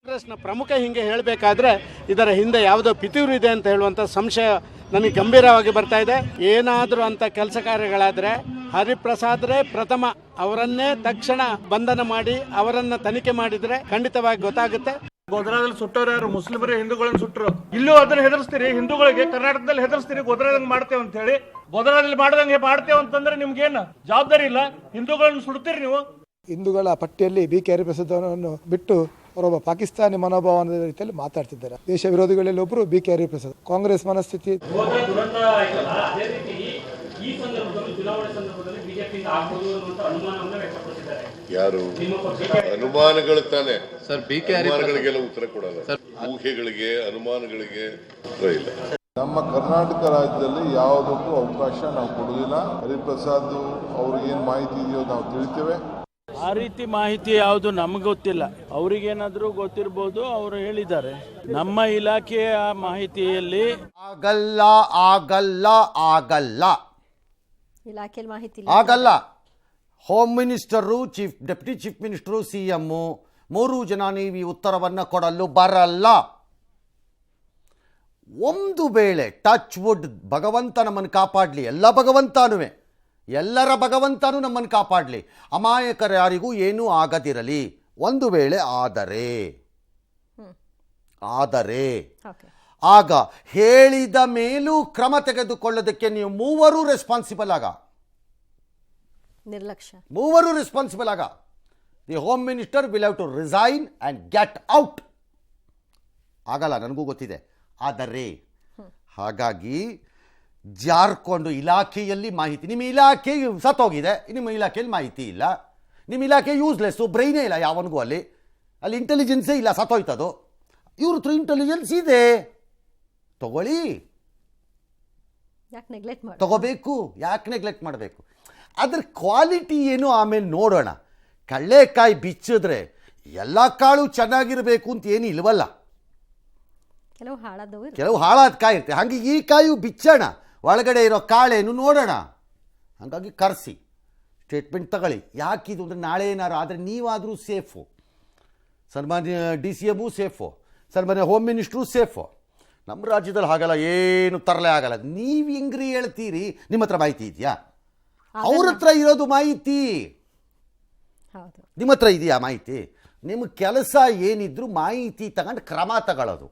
ಕಾಂಗ್ರೆಸ್ನ ಪ್ರಮುಖ ಹಿಂಗೆ ಹೇಳಬೇಕಾದ್ರೆ ಇದರ ಹಿಂದೆ ಯಾವುದೋ ಪಿತೂರು ಇದೆ ಅಂತ ಹೇಳುವಂಥ ಸಂಶಯ ನನಗೆ ಗಂಭೀರವಾಗಿ ಬರ್ತಾ ಇದೆ. ಏನಾದರೂ ಅಂತ ಕೆಲಸ ಕಾರ್ಯಗಳಾದರೆ ಹರಿಪ್ರಸಾದ್ರೇ ಪ್ರಥಮ, ಅವರನ್ನೇ ತಕ್ಷಣ ಬಂಧನ ಮಾಡಿ ಅವರನ್ನ ತನಿಖೆ ಮಾಡಿದರೆ ಖಂಡಿತವಾಗಿ ಗೊತ್ತಾಗುತ್ತೆ. ಗೋಧ್ರಾದಲ್ಲಿ ಸುಟ್ಟವ್ರು ಯಾರು? ಮುಸ್ಲಿಮರು ಹಿಂದೂಗಳನ್ನ ಸುಟ್ಟರು. ಇಲ್ಲೂ ಅದನ್ನ ಹೆದರ್ಸ್ತೀರಿ, ಹಿಂದೂಗಳಿಗೆ ಕರ್ನಾಟಕದಲ್ಲಿ ಹೆದರ್ಸ್ತೀರಿ, ಗೋಧ್ರಾದಂಗ್ ಮಾಡ್ತೇವೆ ಅಂತ ಹೇಳಿ. ಗೋಧ್ರಾದಲ್ಲಿ ಮಾಡ್ದಂಗೆ ಮಾಡ್ತೇವೆ ಅಂತಂದ್ರೆ ನಿಮ್ಗೇನು ಜವಾಬ್ದಾರಿ ಇಲ್ಲ? ಹಿಂದೂಗಳನ್ನ ಸುಡ್ತೀರಿ ನೀವು. ಹಿಂದೂಗಳ ಪಟ್ಟಿಯಲ್ಲಿ ಬಿಕೆ ಹರಿಪ್ರಸಾದ್ ಅವರನ್ನು ಬಿಟ್ಟು ಅವರೊಬ್ಬ ಪಾಕಿಸ್ತಾನಿ ಮನೋಭಾವನದ ರೀತಿಯಲ್ಲಿ ಮಾತಾಡ್ತಿದ್ದಾರೆ. ದೇಶ ವಿರೋಧಿಗಳಲ್ಲಿ ಒಬ್ಬರು ಬಿಕೆ ಹರಿಪ್ರಸಾದ್. ಕಾಂಗ್ರೆಸ್ ಮನಸ್ಥಿತಿ ಯಾರು ಅನುಮಾನಗಳು ತಾನೆ ಸರ್, ಅನುಮಾನಗಳಿಗೆಲ್ಲ ಉತ್ತರ ಕೊಡಲ್ಲ. ಊಹೆಗಳಿಗೆ ಅನುಮಾನಗಳಿಗೆ ಉತ್ತರ ಇಲ್ಲ. ನಮ್ಮ ಕರ್ನಾಟಕ ರಾಜ್ಯದಲ್ಲಿ ಯಾವುದಕ್ಕೂ ಅವಕಾಶ ನಾವು ಕೊಡುವುದಿಲ್ಲ. ಹರಿಪ್ರಸಾದ್ ಅವ್ರಿಗೆ ಏನು ಮಾಹಿತಿ ಇದೆಯೋ ನಾವು ತಿಳಿತೇವೆ. ಆ ರೀತಿ ಮಾಹಿತಿ ಯಾವುದು ನಮ್ಗೆ ಗೊತ್ತಿಲ್ಲ, ಅವ್ರಿಗೇನಾದ್ರೂ ಗೊತ್ತಿರ್ಬೋದು, ಅವರು ಹೇಳಿದ್ದಾರೆ. ನಮ್ಮ ಇಲಾಖೆಯ ಮಾಹಿತಿಯಲ್ಲಿ ಆಗಲ್ಲ ಆಗಲ್ಲ ಆಗಲ್ಲ ಇಲಾಖೆಯಲ್ಲಿ ಮಾಹಿತಿ ಆಗಲ್ಲ. Home minister, deputy chief minister, CM 3 ಜನ ನೀವು ಈ ಉತ್ತರವನ್ನು ಕೊಡಲು ಬರಲ್ಲ. ಒಂದು ವೇಳೆ ಟಚ್ ವುಡ್, ಭಗವಂತ ನಮ್ಮನ್ನು ಕಾಪಾಡಲಿ, ಎಲ್ಲರ ಭಗವಂತನೂ ನಮ್ಮನ್ನು ಕಾಪಾಡಲಿ, ಅಮಾಯಕರ ಯಾರಿಗೂ ಏನೂ ಆಗದಿರಲಿ. ಒಂದು ವೇಳೆ ಆದರೆ ಆಗ ಹೇಳಿದ ಮೇಲೂ ಕ್ರಮ ತೆಗೆದುಕೊಳ್ಳೋದಕ್ಕೆ ನೀವು ಮೂವರು ರೆಸ್ಪಾನ್ಸಿಬಲ್ ಆಗ. ಮೂವರು ರೆಸ್ಪಾನ್ಸಿಬಲ್ ಆಗ. The home minister will have to resign and get out. ಆಗಲ್ಲ, ನನಗೂ ಗೊತ್ತಿದೆ. ಆದರೆ ಹಾಗಾಗಿ ಜಾರ್ಕೊಂಡು ಇಲಾಖೆಯಲ್ಲಿ ಮಾಹಿತಿ, ನಿಮ್ಮ ಇಲಾಖೆ ಸತ್ತೋಗಿದೆ, ನಿಮ್ಮ ಇಲಾಖೆಯಲ್ಲಿ ಮಾಹಿತಿ ಇಲ್ಲ, ನಿಮ್ಮ ಇಲಾಖೆ ಯೂಸ್ಲೆಸ್ಸು, ಬ್ರೈನೇ ಇಲ್ಲ ಯಾವನಿಗೂ, ಅಲ್ಲಿ ಇಂಟೆಲಿಜೆನ್ಸೇ ಇಲ್ಲ, ಸತ್ತೋಯ್ತದು. ಇವ್ರ ಹತ್ರ ಇಂಟೆಲಿಜೆನ್ಸ್ ಇದೆ, ತಗೊಳ್ಳಿ, ತಗೋಬೇಕು. ಯಾಕೆ ನೆಗ್ಲೆಕ್ಟ್ ಮಾಡಬೇಕು? ಅದ್ರ ಕ್ವಾಲಿಟಿ ಏನು ಆಮೇಲೆ ನೋಡೋಣ. ಕಳ್ಳೆಕಾಯಿ ಬಿಚ್ಚಿದ್ರೆ ಎಲ್ಲ ಕಾಳು ಚೆನ್ನಾಗಿರಬೇಕು ಅಂತ ಏನು ಇಲ್ವಲ್ಲ, ಕೆಲವು ಹಾಳಾದ ಕಾಯಿ ಇರುತ್ತೆ. ಹಾಗೆ ಈ ಕಾಯು ಬಿಚ್ಚೋಣ, ಒಳಗಡೆ ಇರೋ ಕಾಳೇನು ನೋಡೋಣ. ಹಾಗಾಗಿ ಕರೆಸಿ ಸ್ಟೇಟ್ಮೆಂಟ್ ತಗೊಳ್ಳಿ. ಯಾಕಿದು ಅಂದರೆ ನಾಳೆ ಏನಾರು ಆದರೆ ನೀವಾದರೂ ಸೇಫು. ಸನ್ಮಾನ್ಯ DCM ಸೇಫು, ಸನ್ಮಾನ್ಯ ಹೋಮ್ ಮಿನಿಸ್ಟ್ರು ಸೇಫು. ನಮ್ಮ ರಾಜ್ಯದಲ್ಲಿ ಹಾಗಲ್ಲ, ಏನು ತರಲೇ ಆಗಲ್ಲ. ನೀವು ಹೆಂಗ್ರಿ ಹೇಳ್ತೀರಿ? ನಿಮ್ಮ ಹತ್ರ ಮಾಹಿತಿ ಇದೆಯಾ? ಅವ್ರ ಹತ್ರ ಇರೋದು ಮಾಹಿತಿ, ಹೌದು. ನಿಮ್ಮ ಹತ್ರ ಇದೆಯಾ ಮಾಹಿತಿ? ನಿಮ್ಮ ಕೆಲಸ ಏನಿದ್ರು ಮಾಹಿತಿ ತಗೊಂಡು ಕ್ರಮ ತಗೊಳ್ಳೋದು.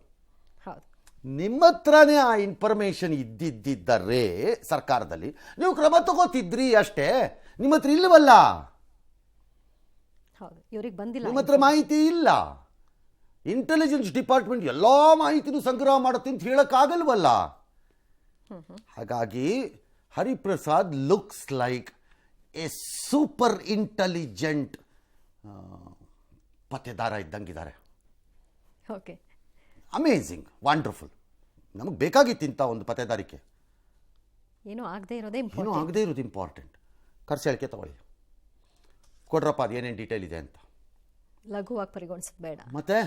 ಹೌದು. ನಿಮ್ಮ ಹತ್ರನೇ ಆ ಇನ್ಫಾರ್ಮೇಷನ್ ಇದ್ದಿದ್ದರೆ ಸರ್ಕಾರದಲ್ಲಿ ನೀವು ಕ್ರಮ ತಗೋತಿದ್ರಿ ಅಷ್ಟೇ. ನಿಮ್ಮ ಹತ್ರ ಇಲ್ಲವಲ್ಲ, ಹೌದು, ಇವ್ರಿಗೆ ಬಂದಿಲ್ಲ. ನಿಮ್ಮ ಹತ್ರ ಮಾಹಿತಿ ಇಲ್ಲ. ಇಂಟೆಲಿಜೆನ್ಸ್ ಡಿಪಾರ್ಟ್ಮೆಂಟ್ ಎಲ್ಲ ಮಾಹಿತಿನೂ ಸಂಗ್ರಹ ಮಾಡುತ್ತೆ ಅಂತ ಹೇಳೋಕ್ಕಾಗಲ್ವಲ್ಲ. ಹಾಗಾಗಿ Hariprasad looks like a super intelligent ಪತ್ತೆದಾರ ಇದ್ದಂಗಿದ್ದಾರೆ. Okay, amazing, wonderful. ನಮಗೆ ಬೇಕಾಗಿತ್ತು ಇಂಥ ಒಂದು ಪತ್ತೆದಾರಿಕೆ. ಏನೂ ಆಗದೆ ಇರೋದೇ ಏನೂ ಇಂಪಾರ್ಟೆಂಟ್. ಆಗದೇ ಇರೋದು ಇಂಪಾರ್ಟೆಂಟ್. ಖರ್ಚು ಹೇಳಿಕೆ ತಗೊಳ್ಳಿ, ಕೊಡ್ರಪ್ಪ ಅದು ಏನೇನು ಡೀಟೇಲ್ ಇದೆ ಅಂತ. ಲಘುವಾಗಿ ಪರಿಗಣಿಸೋದು ಬೇಡ. ಮತ್ತೆ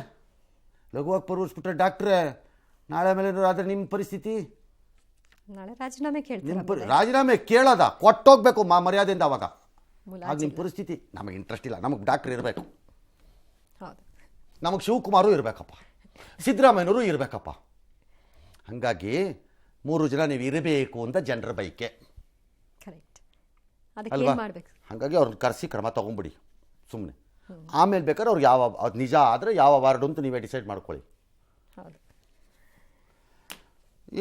ಲಘುವಾಗಿ ಪರಿಗಣಿಸ್ಬಿಟ್ರೆ ಡಾಕ್ಟ್ರೇ ನಾಳೆ ಮೇಲೆ ಆದರೆ ನಿಮ್ಮ ಪರಿಸ್ಥಿತಿ, ನಾಳೆ ರಾಜೀನಾಮೆ ನಿಮ್ಮ ಕೇಳ್ತಾರೆ. ರಾಜೀನಾಮೆ ಕೇಳೋದ ಕೊಟ್ಟೋಗ್ಬೇಕು ಮರ್ಯಾದೆಯಿಂದ. ಅವಾಗ ಆಗ ನಿಮ್ಮ ಮುಲಾಜಿಲ್ಲ. ಪರಿಸ್ಥಿತಿ. ನಮಗೆ ಇಂಟ್ರೆಸ್ಟ್ ಇಲ್ಲ, ನಮಗೆ ಡಾಕ್ಟ್ರ್ ಇರಬೇಕು, ಹೌದು. ನಮಗೆ ಶಿವಕುಮಾರು ಇರಬೇಕಪ್ಪ, ಸಿದ್ದರಾಮಯ್ಯನವರು ಇರಬೇಕಪ್ಪ. ಹಾಗಾಗಿ 3 ಜನ ನೀವು ಇರಬೇಕು ಅಂತ ಜನರ ಬೈಕೆ ಕರೆಕ್ಟ್. ಅದಕ್ಕೆ ಅಲ್ವಾ? ಏನು ಮಾಡಬೇಕು? ಹಾಗಾಗಿ ಅವ್ರನ್ನ ಕರೆಸಿ ಕ್ರಮ ತೊಗೊಂಬಿಡಿ ಸುಮ್ಮನೆ. ಆಮೇಲೆ ಬೇಕಾದ್ರೆ ಅವ್ರಿಗೆ ಯಾವ ಅದು ನಿಜ ಆದರೆ ಯಾವ ವಾರ್ಡು ಅಂತ ನೀವೇ ಡಿಸೈಡ್ ಮಾಡ್ಕೊಳ್ಳಿ. ಹೌದು.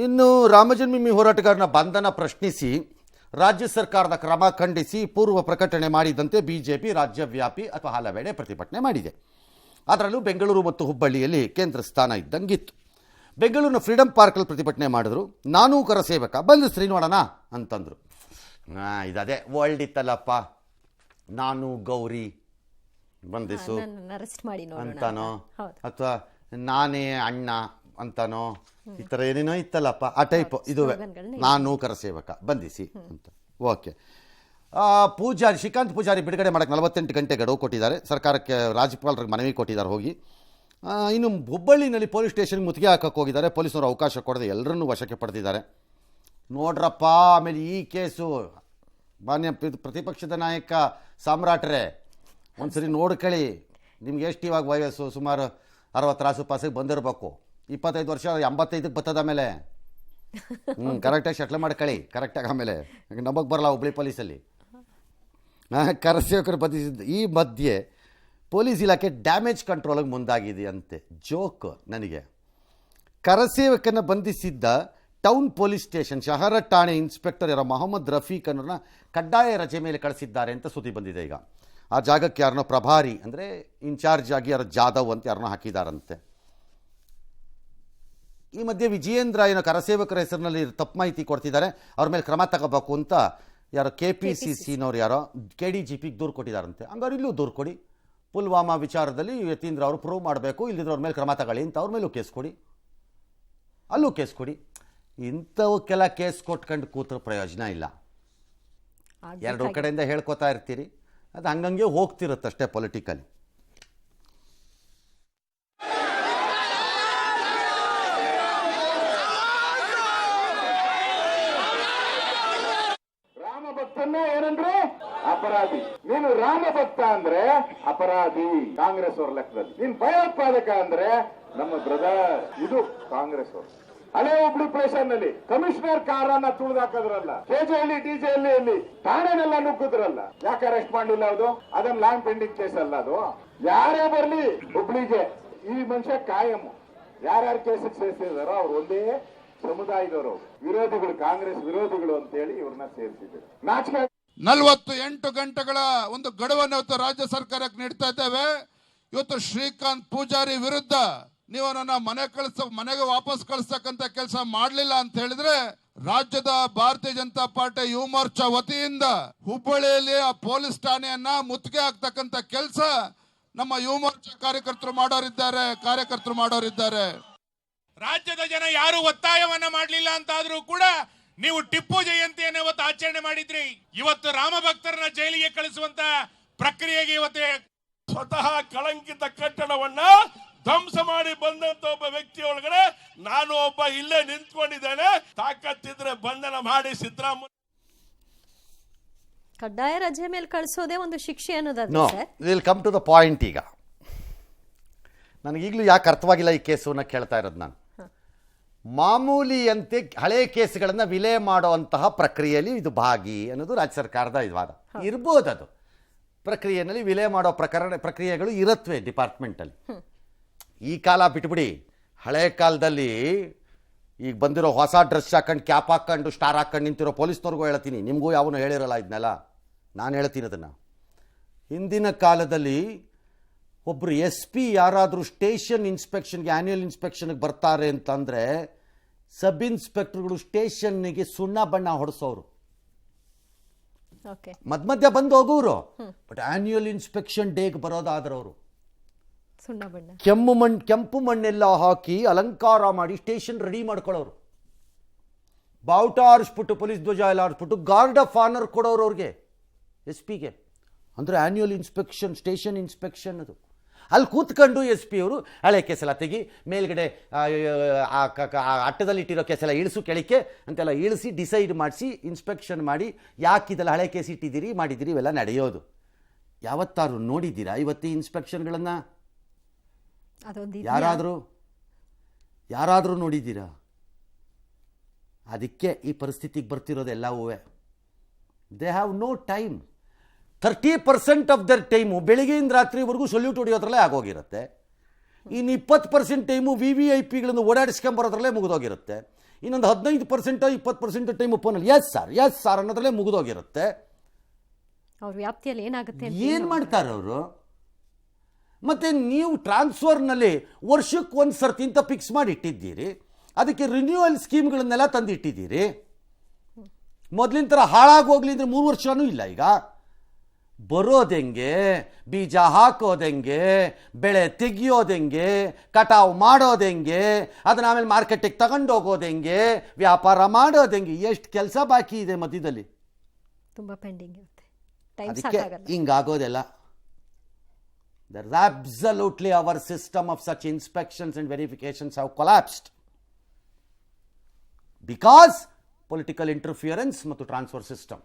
ಇನ್ನು ರಾಮಜನ್ಮಭೂಮಿ ಹೋರಾಟಗಾರನ ಬಂಧನ ಪ್ರಶ್ನಿಸಿ ರಾಜ್ಯ ಸರ್ಕಾರದ ಕ್ರಮ ಖಂಡಿಸಿ ಪೂರ್ವ ಪ್ರಕಟಣೆ ಮಾಡಿದಂತೆ ಬಿಜೆಪಿ ರಾಜ್ಯವ್ಯಾಪಿ ಅಥವಾ ಹಲವೆಡೆ ಪ್ರತಿಭಟನೆ ಮಾಡಿದೆ. ಅದರಲ್ಲೂ ಬೆಂಗಳೂರು ಮತ್ತು ಹುಬ್ಬಳ್ಳಿಯಲ್ಲಿ ಕೇಂದ್ರ ಸ್ಥಾನ ಇದ್ದಂಗಿತ್ತು. ಬೆಂಗಳೂರಿನ ಫ್ರೀಡಂ ಪಾರ್ಕಲ್ಲಿ ಪ್ರತಿಭಟನೆ ಮಾಡಿದ್ರು. ನಾನೂ ಕರಸೇವಕ ಬಂಧಿಸ್ರಿ ನೋಡೋಣ ಅಂತಂದರು. ಇದೇ ವರ್ಲ್ಡ್ ಇತ್ತಲ್ಲಪ್ಪ, ನಾನು ಗೌರಿ ಬಂಧಿಸು ಅರೆಸ್ಟ್ ಮಾಡಿ ನೋಡೋಣ ಅಂತಾನೋ, ಹೌದು. ಅಥವಾ ನಾನೇ ಅಣ್ಣ ಅಂತಾನೋ, ಈ ಥರ ಏನೇನೋ ಇತ್ತಲ್ಲಪ್ಪ, ಆ ಟೈಪ್ ಇದುವೆ. ನಾನು ಕರಸೇವಕ ಬಂಧಿಸಿ ಅಂತ. ಓಕೆ. ಪೂಜಾರಿ ಶ್ರೀಕಾಂತ್ ಪೂಜಾರಿ ಬಿಡುಗಡೆ ಮಾಡೋಕ್ಕೆ 48 ಗಂಟೆ ಗಡುವು ಕೊಟ್ಟಿದ್ದಾರೆ. ಸರ್ಕಾರಕ್ಕೆ ರಾಜ್ಯಪಾಲರಿಗೆ ಮನವಿ ಕೊಟ್ಟಿದ್ದಾರೆ ಹೋಗಿ. ಇನ್ನು ಹುಬ್ಬಳ್ಳಿನಲ್ಲಿ ಪೊಲೀಸ್ ಸ್ಟೇಷನ್ಗೆ ಮುತ್ತಿಗೆ ಹಾಕಕ್ಕೆ ಹೋಗಿದ್ದಾರೆ. ಪೊಲೀಸರು ಅವಕಾಶ ಕೊಡದೆ ಎಲ್ಲರನ್ನೂ ವಶಕ್ಕೆ ಪಡೆದಿದ್ದಾರೆ. ನೋಡ್ರಪ್ಪ, ಆಮೇಲೆ ಈ ಕೇಸು ಮಾನ್ಯ ಪ್ರತಿಪಕ್ಷದ ನಾಯಕ ಸಾಮ್ರಾಟ್ರೆ ಒಂದ್ಸರಿ ನೋಡ್ಕೊಳ್ಳಿ. ನಿಮ್ಗೆ ಎಷ್ಟು ಇವಾಗ ವಯಸ್ಸು? ಸುಮಾರು 60 ಆಸುಪಾಸಿಗೆ ಬಂದಿರಬೇಕು. 25 ವರ್ಷ 85ಕ್ಕೆ ಬರ್ತದ ಮೇಲೆ ಕರೆಕ್ಟಾಗಿ ಶಟ್ಲ್ ಮಾಡ್ಕೊಳ್ಳಿ, ಕರೆಕ್ಟಾಗಿ. ಆಮೇಲೆ ನಮಗೆ ಬರಲ್ಲ ಹುಬ್ಳಿ ಪೊಲೀಸಲ್ಲಿ ಕರಸೇವಕರು ಬಂಧಿಸಿದ್ದು. ಈ ಮಧ್ಯೆ ಪೊಲೀಸ್ ಇಲಾಖೆ ಡ್ಯಾಮೇಜ್ ಕಂಟ್ರೋಲಿಗೆ ಮುಂದಾಗಿದೆ ಅಂತೆ. ಜೋಕ್ ನನಗೆ. ಕರಸೇವಕನ ಬಂಧಿಸಿದ್ದ ಟೌನ್ ಪೊಲೀಸ್ ಸ್ಟೇಷನ್ ಶಹರ ಠಾಣೆ ಇನ್ಸ್ಪೆಕ್ಟರ್ ಯಾರೋ ಮೊಹಮ್ಮದ್ ರಫೀಕ್ ಅನ್ನೋರನ್ನ ಕಡ್ಡಾಯ ರಜೆ ಮೇಲೆ ಕಳಿಸಿದ್ದಾರೆ ಅಂತ ಸುದ್ದಿ ಬಂದಿದೆ. ಈಗ ಆ ಜಾಗಕ್ಕೆ ಯಾರನ್ನೋ ಪ್ರಭಾರಿ ಅಂದರೆ ಇನ್ಚಾರ್ಜ್ ಆಗಿ ಯಾರೋ ಜಾಧವ್ ಅಂತ ಯಾರನ್ನೋ ಹಾಕಿದಾರಂತೆ. ಈ ಮಧ್ಯೆ ವಿಜಯೇಂದ್ರ ಏನೋ ಕರಸೇವಕರ ಹೆಸರಿನಲ್ಲಿ ತಪ್ಪು ಮಾಹಿತಿ ಕೊಡ್ತಿದ್ದಾರೆ, ಅವ್ರ ಮೇಲೆ ಕ್ರಮ ತಗೋಬೇಕು ಅಂತ ಯಾರೋ KPCCನವ್ರು ಯಾರೋ KDGPಗೆ ದೂರು ಕೊಟ್ಟಿದ್ದಾರಂತೆ. ಹಂಗಾರೆ ಇಲ್ಲೂ ದೂರು ಕೊಡಿ. ಪುಲ್ವಾಮಾ ವಿಚಾರದಲ್ಲಿ ಯತೀಂದ್ರ ಅವರು ಪ್ರೂವ್ ಮಾಡಬೇಕು, ಇಲ್ಲದಿದ್ರೆ ಅವ್ರ ಮೇಲೆ ಕ್ರಮ ತಗೊಳ್ಳಿ ಅಂತ ಅವ್ರ ಮೇಲೂ ಕೇಸ್ ಕೊಡಿ, ಅಲ್ಲೂ ಕೇಸ್ ಕೊಡಿ. ಇಂಥವಕ್ಕೆಲ್ಲ ಕೇಸ್ ಕೊಟ್ಕೊಂಡು ಕೂತ್ರೆ ಪ್ರಯೋಜನ ಇಲ್ಲ. 2 ಕಡೆಯಿಂದ ಹೇಳ್ಕೊತಾ ಇರ್ತೀರಿ, ಅದು ಹಂಗಂಗೆ ಹೋಗ್ತಿರುತ್ತಷ್ಟೇ ಪೊಲಿಟಿಕಲಿ. ರಾಮ ಭಕ್ತನ್ನ ಏನಂದ್ರೆ ಅಪರಾಧಿ. ನೀನು ರಾಮ ಭಕ್ತ ಅಂದ್ರೆ ಅಪರಾಧಿ ಕಾಂಗ್ರೆಸ್ ಅವ್ರ ಲೆಕ್ಕದಲ್ಲಿ. ನೀನ್ ಭಯೋತ್ಪಾದಕ ಅಂದ್ರೆ ನಮ್ಮ ಬ್ರದರ್. ಇದು ಕಾಂಗ್ರೆಸ್ ಅವರು. ಹಳೆ ಹುಬ್ಳಿ ಪ್ಲೇಸರ್ನಲ್ಲಿ ಕಮಿಷನರ್ ಕಾರನ್ನ ತುಳಿದಾಕದ್ರಲ್ಲ, KJಹಳ್ಳಿ DJಹಳ್ಳಿಯಲ್ಲಿ ಠಾಣೆನೆಲ್ಲ ನುಗ್ಗಿದ್ರಲ್ಲ, ಯಾಕೆ ಅರೆಸ್ಟ್ ಮಾಡಲಿಲ್ಲ? ಅದು ಅದನ್ನ ಲ್ಯಾಂಡ್ ಪೆಂಡಿಂಗ್ ಕೇಸ್ ಅಲ್ಲ. ಅದು ಯಾರೇ ಬರ್ಲಿ ಹುಬ್ಳಿಗೆ ಈ ಮನುಷ್ಯ ಕಾಯಂ. ಯಾರ್ಯಾರು ಕೇಸಿಗೆ ಸೇರಿಸಿದಾರೋ ಅವ್ರು ಒಂದೇ ಸಮುದಾಯದವರು, ವಿರೋಧಿಗಳು, ಕಾಂಗ್ರೆಸ್ ವಿರೋಧಿಗಳು ಅಂತ ಹೇಳಿ ಇವ್ರನ್ನ ಸೇರಿಸಿದ್ರು. ನಾಚಿಕೆ. 48 ಗಂಟೆಗಳ ಒಂದು ಗಡುವನ್ನು ಇವತ್ತು ರಾಜ್ಯ ಸರ್ಕಾರಕ್ಕೆ ನೀಡ್ತಾ ಇದ್ದೇವೆ. ಇವತ್ತು ಶ್ರೀಕಾಂತ್ ಪೂಜಾರಿ ವಿರುದ್ಧ ನೀವು ನನ್ನ ಮನೆಗೆ ವಾಪಸ್ ಕಳಿಸ್ತಕ್ಕಂತ ಕೆಲಸ ಮಾಡಲಿಲ್ಲ ಅಂತ ಹೇಳಿದ್ರೆ ರಾಜ್ಯದ ಭಾರತೀಯ ಜನತಾ ಪಾರ್ಟಿ ಯುವ ಮೋರ್ಚಾ ವತಿಯಿಂದ ಹುಬ್ಬಳ್ಳಿಯಲ್ಲಿ ಆ ಪೊಲೀಸ್ ಠಾಣೆಯನ್ನ ಮುತ್ತಿಗೆ ಹಾಕ್ತಕ್ಕಂತ ಕೆಲಸ ನಮ್ಮ ಯುವ ಮೋರ್ಚಾ ಕಾರ್ಯಕರ್ತರು ಮಾಡೋರಿದ್ದಾರೆ. ರಾಜ್ಯದ ಜನ ಯಾರು ಒತ್ತಾಯವನ್ನ ಮಾಡಲಿಲ್ಲ ಅಂತಾದ್ರೂ ಕೂಡ ನೀವು ಟಿಪ್ಪು ಜಯಂತಿಯನ್ನು ಇವತ್ತು ಆಚರಣೆ ಮಾಡಿದ್ರಿ. ಇವತ್ತು ರಾಮ ಭಕ್ತರನ್ನ ಜೈಲಿಗೆ ಕಳಿಸುವಂತ ಪ್ರಕ್ರಿಯೆಗೆ ಇವತ್ತೇ ಸ್ವತಃ ಕಳಂಕಿತ ಕಟ್ಟಡವನ್ನ ಧ್ವಂಸ ಮಾಡಿ ಬಂದಂತ ಒಬ್ಬ ವ್ಯಕ್ತಿ ಒಳಗಡೆ ನಾನು ಒಬ್ಬ ಇಲ್ಲೇ ನಿಂತ್ಕೊಂಡಿದ್ದೇನೆ. ತಾಕತ್ತಿದ್ರೆ ಬಂಧನ ಮಾಡಿ ಸಿದ್ದರಾಮಯ್ಯ ಕಡ್ಡಾಯ ರಜೆ ಮೇಲೆ ಕಳಿಸೋದೇ ಒಂದು ಶಿಕ್ಷೆ ಅನ್ನೋದಾದ್ರೆ no, will come to the point. ಈಗ ನನಗೀಗಲೂ ಯಾಕೆ ಅರ್ಥವಾಗಿಲ್ಲ ಈ ಕೇಸನ್ನ ಕೇಳ್ತಾ ಇರೋದು ನಾನು. ಮಾಮೂಲಿಯಂತೆ ಹಳೆ ಕೇಸ್ಗಳನ್ನು ವಿಲೇ ಮಾಡುವಂತಹ ಪ್ರಕ್ರಿಯೆಯಲ್ಲಿ ಇದು ಭಾಗಿ ಅನ್ನೋದು ರಾಜ್ಯ ಸರ್ಕಾರದ ವಾದ ಇರ್ಬೋದು. ಅದು ಪ್ರಕ್ರಿಯೆಯಲ್ಲಿ ವಿಲೇ ಮಾಡೋ ಪ್ರಕ್ರಿಯೆಗಳು ಇರುತ್ತವೆ ಡಿಪಾರ್ಟ್ಮೆಂಟಲ್ಲಿ. ಈ ಕಾಲ ಬಿಟ್ಬಿಡಿ, ಹಳೆ ಕಾಲದಲ್ಲಿ ಈಗ ಬಂದಿರೋ ಹೊಸ ಡ್ರೆಸ್ ಹಾಕೊಂಡು ಕ್ಯಾಪ್ ಹಾಕ್ಕೊಂಡು ಸ್ಟಾರ್ ಹಾಕ್ಕೊಂಡು ನಿಂತಿರೋ ಪೊಲೀಸ್ನವ್ರಿಗೂ ಹೇಳ್ತೀನಿ, ನಿಮಗೂ ಯಾವನು ಹೇಳಿರಲ್ಲ ಇದನ್ನೆಲ್ಲ, ನಾನು ಹೇಳ್ತೀನಿ ಅದನ್ನು. ಹಿಂದಿನ ಕಾಲದಲ್ಲಿ ಒಬ್ಬರು SP ಯಾರಾದರೂ ಸ್ಟೇಷನ್ ಇನ್ಸ್ಪೆಕ್ಷನ್ಗೆ ಆ್ಯನ್ಯುವಲ್ ಇನ್ಸ್ಪೆಕ್ಷನ್ಗೆ ಬರ್ತಾರೆ ಅಂತಂದರೆ ಸಬ್ ಇನ್ಸ್ಪೆಕ್ಟರ್ಗಳು ಸ್ಟೇಷನ್ನಿಗೆ ಸುಣ್ಣ ಬಣ್ಣ ಹೊಡೆಸೋರು, ಮಧ್ಯ ಬಂದು ಹೋಗೋರು. ಬಟ್ ಆ್ಯನ್ಯುವಲ್ ಇನ್ಸ್ಪೆಕ್ಷನ್ ಡೇಗೆ ಬರೋದಾದ್ರವರು ಕೆಂಪು ಮಣ್ಣೆಲ್ಲ ಹಾಕಿ ಅಲಂಕಾರ ಮಾಡಿ ಸ್ಟೇಷನ್ ರೆಡಿ ಮಾಡ್ಕೊಳ್ಳೋರು, ಬಾವುಟ ಆರಿಸ್ಬಿಟ್ಟು ಪೊಲೀಸ್ ಧ್ವಜ ಎಲ್ಲ ಆರಿಸ್ಬಿಟ್ಟು ಗಾರ್ಡ್ ಆಫ್ ಆನರ್ ಕೊಡೋರು ಅವ್ರಿಗೆ, SP ಗೆ. ಅಂದರೆ ಆ್ಯನ್ಯುವಲ್ ಇನ್ಸ್ಪೆಕ್ಷನ್, ಸ್ಟೇಷನ್ ಇನ್ಸ್ಪೆಕ್ಷನ್ ಅದು. ಅಲ್ಲಿ ಕೂತ್ಕೊಂಡು SP ಅವರು ಹಳೆ ಕೇಸೆಲ್ಲ ತೆಗಿ, ಮೇಲ್ಗಡೆ ಅಟ್ಟದಲ್ಲಿ ಇಟ್ಟಿರೋ ಕೇಸೆಲ್ಲ ಇಳಿಸು ಕೆಳಕ್ಕೆ ಅಂತೆಲ್ಲ ಇಳಿಸಿ ಡಿಸೈಡ್ ಮಾಡಿಸಿ ಇನ್ಸ್ಪೆಕ್ಷನ್ ಮಾಡಿ ಯಾಕಿದೆಲ್ಲ ಹಳೆ ಕೇಸ್ ಇಟ್ಟಿದ್ದೀರಿ ಮಾಡಿದ್ದೀರಿ ಇವೆಲ್ಲ ನಡೆಯೋದು. ಯಾವತ್ತಾರು ನೋಡಿದ್ದೀರಾ ಇವತ್ತು ಇನ್ಸ್ಪೆಕ್ಷನ್ಗಳನ್ನು? ಯಾರಾದರೂ ನೋಡಿದ್ದೀರಾ? ಅದಕ್ಕೆ ಈ ಪರಿಸ್ಥಿತಿಗೆ ಬರ್ತಿರೋದೆಲ್ಲವೂ. They have no time. 30% of their time ಬೆಳಿಗ್ಗೆಯಿಂದ ರಾತ್ರಿವರೆಗೂ ಸೊಲ್ಯೂಟ್ ಹೊಡೆಯೋದ್ರಲ್ಲೇ ಆಗೋಗಿರುತ್ತೆ. ಇನ್ನು 20% ಟೈಮು VVIPಗಳನ್ನು ಓಡಾಡಿಸ್ಕೊಂಬರೋದ್ರಲ್ಲೇ ಮುಗಿದೋಗಿರುತ್ತೆ. ಇನ್ನೊಂದು 15% 20% ಟೈಮು ಫೋನಲ್ಲಿ ಎಸ್ ಸಾರ್ ಅನ್ನೋದ್ರಲ್ಲೇ ಮುಗಿದೋಗಿರುತ್ತೆ. ಅವ್ರ ವ್ಯಾಪ್ತಿಯಲ್ಲಿ ಏನಾಗುತ್ತೆ ಏನು ಮಾಡ್ತಾರೆ ಅವರು? ಮತ್ತು ನೀವು ಟ್ರಾನ್ಸ್ಫರ್ನಲ್ಲಿ ವರ್ಷಕ್ಕೆ ಒಂದು ಸರ್ತಿ ಅಂತ ಫಿಕ್ಸ್ ಮಾಡಿ ಇಟ್ಟಿದ್ದೀರಿ, ಅದಕ್ಕೆ ರಿನ್ಯೂವಲ್ ಸ್ಕೀಮ್ಗಳನ್ನೆಲ್ಲ ತಂದು ಇಟ್ಟಿದ್ದೀರಿ. ಮೊದಲಿನ ಥರ ಹಾಳಾಗೋಗ್ಲಿ ಅಂದರೆ 3 ವರ್ಷನೂ ಇಲ್ಲ. ಈಗ ಬರೋದೆಂಗೆ, ಬೀಜ ಹಾಕೋದೆಂಗೆ, ಬೆಳೆ ತೆಗಿಯೋದೆಂಗೆ, ಕಟಾವು ಮಾಡೋದೆಂಗೆ, ಅದನ್ನ ಆಮೇಲೆ ಮಾರ್ಕೆಟಿಗೆ ತಗೊಂಡೋಗೋದೆಂಗೆ, ವ್ಯಾಪಾರ ಮಾಡೋದೆಂಗೆ, ಎಷ್ಟು ಕೆಲಸ ಬಾಕಿ ಇದೆ ಮಧ್ಯದಲ್ಲಿ. ತುಂಬ ಪೆಂಡಿಂಗ್ ಇರುತ್ತೆ. ಅದಕ್ಕೆ ಹಿಂಗಾಗೋದೆಲ್ಲ. There is absolutely our system of such inspections and verifications have collapsed because political interference ಮತ್ತು ಟ್ರಾನ್ಸ್ಫರ್ ಸಿಸ್ಟಮ್.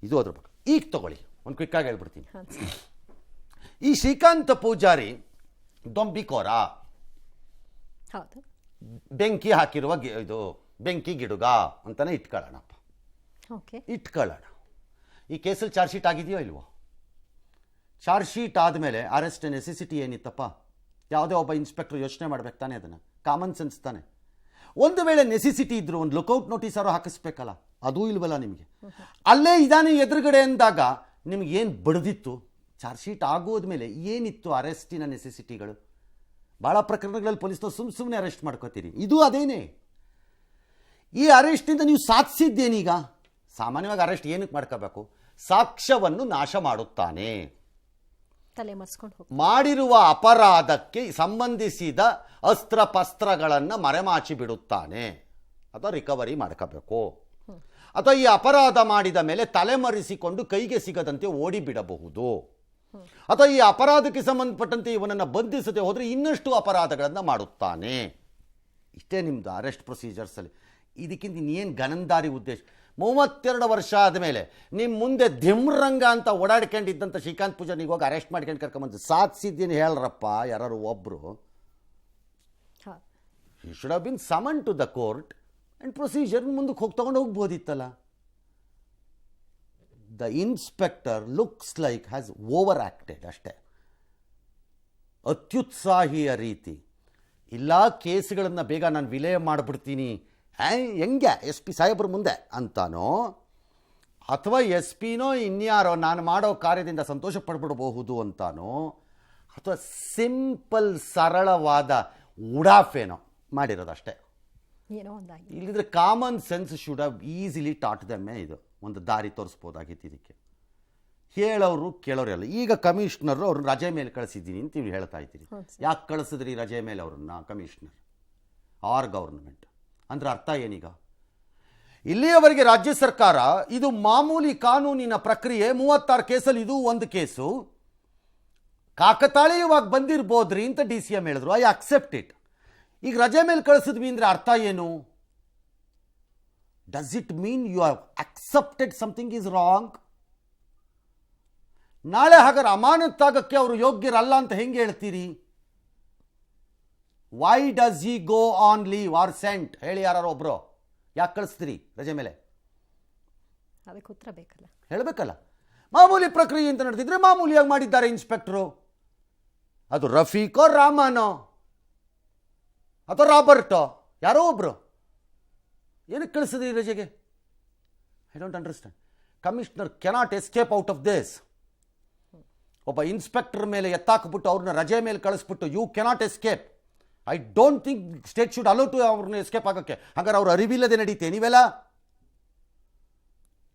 ಇದು ಅದ್ರ ಬಗ್ಗೆ. ಈಗ ತಗೊಳ್ಳಿ, ಒಂದು ಕ್ವಿಕ್ಕಾಗಿ ಹೇಳ್ಬಿಡ್ತೀನಿ. ಈ ಶ್ರೀಕಾಂತ್ ಪೂಜಾರಿ ದೊಂಬಿಕೋರ, ಬೆಂಕಿ ಹಾಕಿರುವ ಇದು ಬೆಂಕಿ ಗಿಡುಗ ಅಂತಾನೆ ಇಟ್ಕೊಳ್ಳೋಣಪ್ಪ. ಈ ಕೇಸಲ್ಲಿ ಚಾರ್ಜ್ ಶೀಟ್ ಆಗಿದೆಯೋ ಇಲ್ವೋ? ಚಾರ್ಜ್ ಶೀಟ್ ಆದಮೇಲೆ ಅರೆಸ್ಟ್ ನೆಸೆಸಿಟಿ ಏನಿತ್ತಪ್ಪ? ಯಾವುದೇ ಒಬ್ಬ ಇನ್ಸ್ಪೆಕ್ಟರ್ ಯೋಚನೆ ಮಾಡ್ಬೇಕು ತಾನೆ, ಅದನ್ನು ಕಾಮನ್ ಸೆನ್ಸ್ ತಾನೆ. ಒಂದು ವೇಳೆ ನೆಸೆಸಿಟಿ ಇದ್ದರೂ ಒಂದು ಲುಕೌಟ್ ನೋಟಿಸಾರು ಹಾಕಿಸ್ಬೇಕಲ್ಲ, ಅದೂ ಇಲ್ವಲ್ಲ ನಿಮಗೆ. ಅಲ್ಲೇ ಇದಾನೆ ಎದುರುಗಡೆ ಅಂದಾಗ ನಿಮಗೇನು ಬಡ್ದಿತ್ತು? ಚಾರ್ಜ್ ಶೀಟ್ ಆಗೋದ್ಮೇಲೆ ಏನಿತ್ತು ಅರೆಸ್ಟಿನ ನೆಸೆಸಿಟಿಗಳು? ಭಾಳ ಪ್ರಕರಣಗಳಲ್ಲಿ ಪೊಲೀಸ್ನವ್ರು ಸುಮ್ಮನೆ ಅರೆಸ್ಟ್ ಮಾಡ್ಕೋತೀರಿ. ಇದು ಅದೇನೇ. ಈ ಅರೆಸ್ಟಿಂದ ನೀವು ಸಾಧಿಸಿದ್ದೇನೀಗ? ಸಾಮಾನ್ಯವಾಗಿ ಅರೆಸ್ಟ್ ಏನಕ್ಕೆ ಮಾಡ್ಕೋಬೇಕು? ಸಾಕ್ಷ್ಯವನ್ನು ನಾಶ ಮಾಡುತ್ತಾನೆ, ಮಾಡಿರುವ ಅಪರಾಧಕ್ಕೆ ಸಂಬಂಧಿಸಿದ ಅಸ್ತ್ರಪಸ್ತ್ರಗಳನ್ನು ಮರೆಮಾಚಿ ಬಿಡುತ್ತಾನೆ, ಅಥವಾ ರಿಕವರಿ ಮಾಡ್ಕೋಬೇಕು, ಅಥವಾ ಈ ಅಪರಾಧ ಮಾಡಿದ ಮೇಲೆ ತಲೆಮರೆಸಿಕೊಂಡು ಕೈಗೆ ಸಿಗದಂತೆ ಓಡಿಬಿಡಬಹುದು, ಅಥವಾ ಈ ಅಪರಾಧಕ್ಕೆ ಸಂಬಂಧಪಟ್ಟಂತೆ ಇವನನ್ನು ಬಂಧಿಸದೆ ಹೋದರೆ ಇನ್ನಷ್ಟು ಅಪರಾಧಗಳನ್ನು ಮಾಡುತ್ತಾನೆ. ಇಷ್ಟೇ ನಿಮ್ಮದು ಅರೆಸ್ಟ್ ಪ್ರೊಸೀಜರ್ಸಲ್ಲಿ. ಇದಕ್ಕಿಂತ ಇನ್ನೇನು ಗನಂದಾರಿ ಉದ್ದೇಶ? 32 ವರ್ಷ ಆದಮೇಲೆ ನಿಮ್ಮ ಮುಂದೆ ಧಿಮ್ರಂಗ ಅಂತ ಓಡಾಡ್ಕೊಂಡಿದ್ದಂಥ ಶ್ರೀಕಾಂತ್ ಪೂಜಾರಿಗೆ ಹೋಗಿ ಅರೆಸ್ಟ್ ಮಾಡ್ಕೊಂಡು ಕರ್ಕೊಂಬಂದು ಸಾಧಿಸಿದ್ದೀನಿ ಹೇಳ್ರಪ್ಪ ಯಾರು ಒಬ್ಬರು. You should have been summon to the court and procedure ಮುಂದಕ್ಕೆ ತೊಗೊಂಡು ಹೋಗ್ಬೋದಿತ್ತಲ್ಲ. The inspector looks like has overacted ಅಷ್ಟೇ. ಅತ್ಯುತ್ಸಾಹಿಯ ರೀತಿ, ಇಲ್ಲ ಕೇಸ್ಗಳನ್ನು ಬೇಗ ನಾನು ವಿಲೇ ಮಾಡಿಬಿಡ್ತೀನಿ ಹೆಂಗೆ SP ಸಾಹೇಬ್ರ ಮುಂದೆ ಅಂತಾನೋ, ಅಥವಾ SP ನೋ ಇನ್ಯಾರೋ ನಾನು ಮಾಡೋ ಕಾರ್ಯದಿಂದ ಸಂತೋಷ ಪಡ್ಬಿಡಬಹುದು ಅಂತಾನೋ, ಅಥವಾ ಸಿಂಪಲ್ ಸರಳವಾದ ಉಡಾಫೇನೋ ಮಾಡಿರೋದಷ್ಟೇ. ಇಲ್ಲಿದ್ರೆ common sense should have easily taught them. ಇದು ಒಂದು ದಾರಿ ತೋರಿಸ್ಬೋದಾಗಿತ್ತು ಇದಕ್ಕೆ. ಹೇಳೋರು ಕೇಳೋರು ಎಲ್ಲ. ಈಗ ಕಮಿಷನರು ಅವ್ರನ್ನ ರಜೆ ಮೇಲೆ ಕಳಿಸಿದ್ದೀನಿ ಅಂತ ನೀವು ಹೇಳ್ತಾ ಇದ್ದೀರಿ. ಯಾಕೆ ಕಳಿಸಿದ್ರಿ ರಜೆ ಮೇಲೆ ಅವ್ರನ್ನ ಕಮಿಷನರ್ ಆರ್ ಗವರ್ನಮೆಂಟ್? ಅಂದ್ರೆ ಅರ್ಥ ಏನೀಗ? ಇಲ್ಲಿಯವರೆಗೆ ರಾಜ್ಯ ಸರ್ಕಾರ ಇದು ಮಾಮೂಲಿ ಕಾನೂನಿನ ಪ್ರಕ್ರಿಯೆ, 36 ಕೇಸಲ್ಲಿ ಇದು ಒಂದು ಕೇಸು, ಕಾಕತಾಳೀಯವಾಗಿ ಬಂದಿರ್ಬೋದ್ರಿ ಅಂತ DCM ಹೇಳಿದ್ರು. I accept it. ಈಗ ರಜೆ ಮೇಲೆ ಕಳಿಸಿದ್ವಿ ಅಂದರೆ ಅರ್ಥ ಏನು? Does it mean you have accepted something is wrong? ನಾಳೆ ಹಾಗಾದ್ರೆ ಅಮಾನತ್ತಾಗಕ್ಕೆ ಅವರು ಯೋಗ್ಯರಲ್ಲ ಅಂತ ಹೆಂಗೆ ಹೇಳ್ತೀರಿ? Why does he go on leave or sent? ಹೇಳಿ ಯಾರು ಒಬ್ರು. ಯಾಕೆ ಕಳಿಸ್ತೀರಿ ರಜೆ ಮೇಲೆ? ಅದಕ್ಕೆ ಉತ್ತರ ಬೇಕಲ್ಲ, ಹೇಳಬೇಕಲ್ಲ. ಮಾಮೂಲಿ ಪ್ರಕ್ರಿಯೆ ಅಂತ ನಡೆದಿದ್ರೆ ಮಾಮೂಲಿಯಾಗಿ ಮಾಡಿದ್ದಾರೆ ಇನ್ಸ್ಪೆಕ್ಟ್ರು. ಅದು ರಫೀಕೋ ರಾಮನೋ ಅಥವಾ ರಾಬರ್ಟೋ ಯಾರೋ ಒಬ್ರು ಏನಕ್ಕೆ ಕಳಿಸಿದ್ರಿ ರಜೆಗೆ? I don't understand. Commissioner cannot escape out of this. ಒಬ್ಬ ಇನ್ಸ್ಪೆಕ್ಟರ್ ಮೇಲೆ ಎತ್ತಾಕ್ಬಿಟ್ಟು ಅವ್ರನ್ನ ರಜೆ ಮೇಲೆ ಕಳಿಸ್ಬಿಟ್ಟು you cannot escape. I don't think state should allow to ಅವ್ರನ್ನ ಎಸ್ಕೇಪ್ ಆಗೋಕ್ಕೆ. ಹಾಗಾದ್ರೆ ಅವ್ರು ಅರಿವಿಲ್ಲದೆ ನಡೀತೆ ನೀವೆಲ್ಲ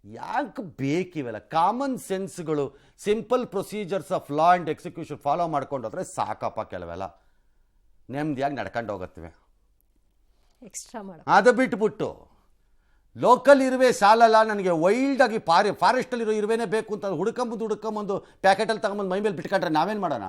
ಯಾಕೆ ಬೇಕಿವೆಲ್ಲ? ಕಾಮನ್ ಸೆನ್ಸ್ಗಳು, simple procedures of law and execution follow ಮಾಡ್ಕೊಂಡೋದ್ರೆ ಸಾಕಪ್ಪ. ಕೆಲವೆಲ್ಲ ನೆಮ್ಮದಿಯಾಗಿ ನಡ್ಕೊಂಡು ಹೋಗುತ್ತವೆ. ಎಕ್ಸ್ಟ್ರಾ ಮಾಡ ಅದು ಬಿಟ್ಬಿಟ್ಟು ಲೋಕಲ್ ಇರುವೆ ಸಾಲಲ್ಲ ನನಗೆ, ವೈಲ್ಡಾಗಿ ಫಾರೆಸ್ಟಲ್ಲಿರೋ ಇರುವೆನೇ ಬೇಕು ಅಂತ ಹುಡ್ಕೊಂಬಂದು ಪ್ಯಾಕೆಟಲ್ಲಿ ತಗೊಂಬಂದು ಮೈ ಮೇಲೆ ಬಿಟ್ಕೊಂಡ್ರೆ ನಾವೇನು ಮಾಡೋಣ?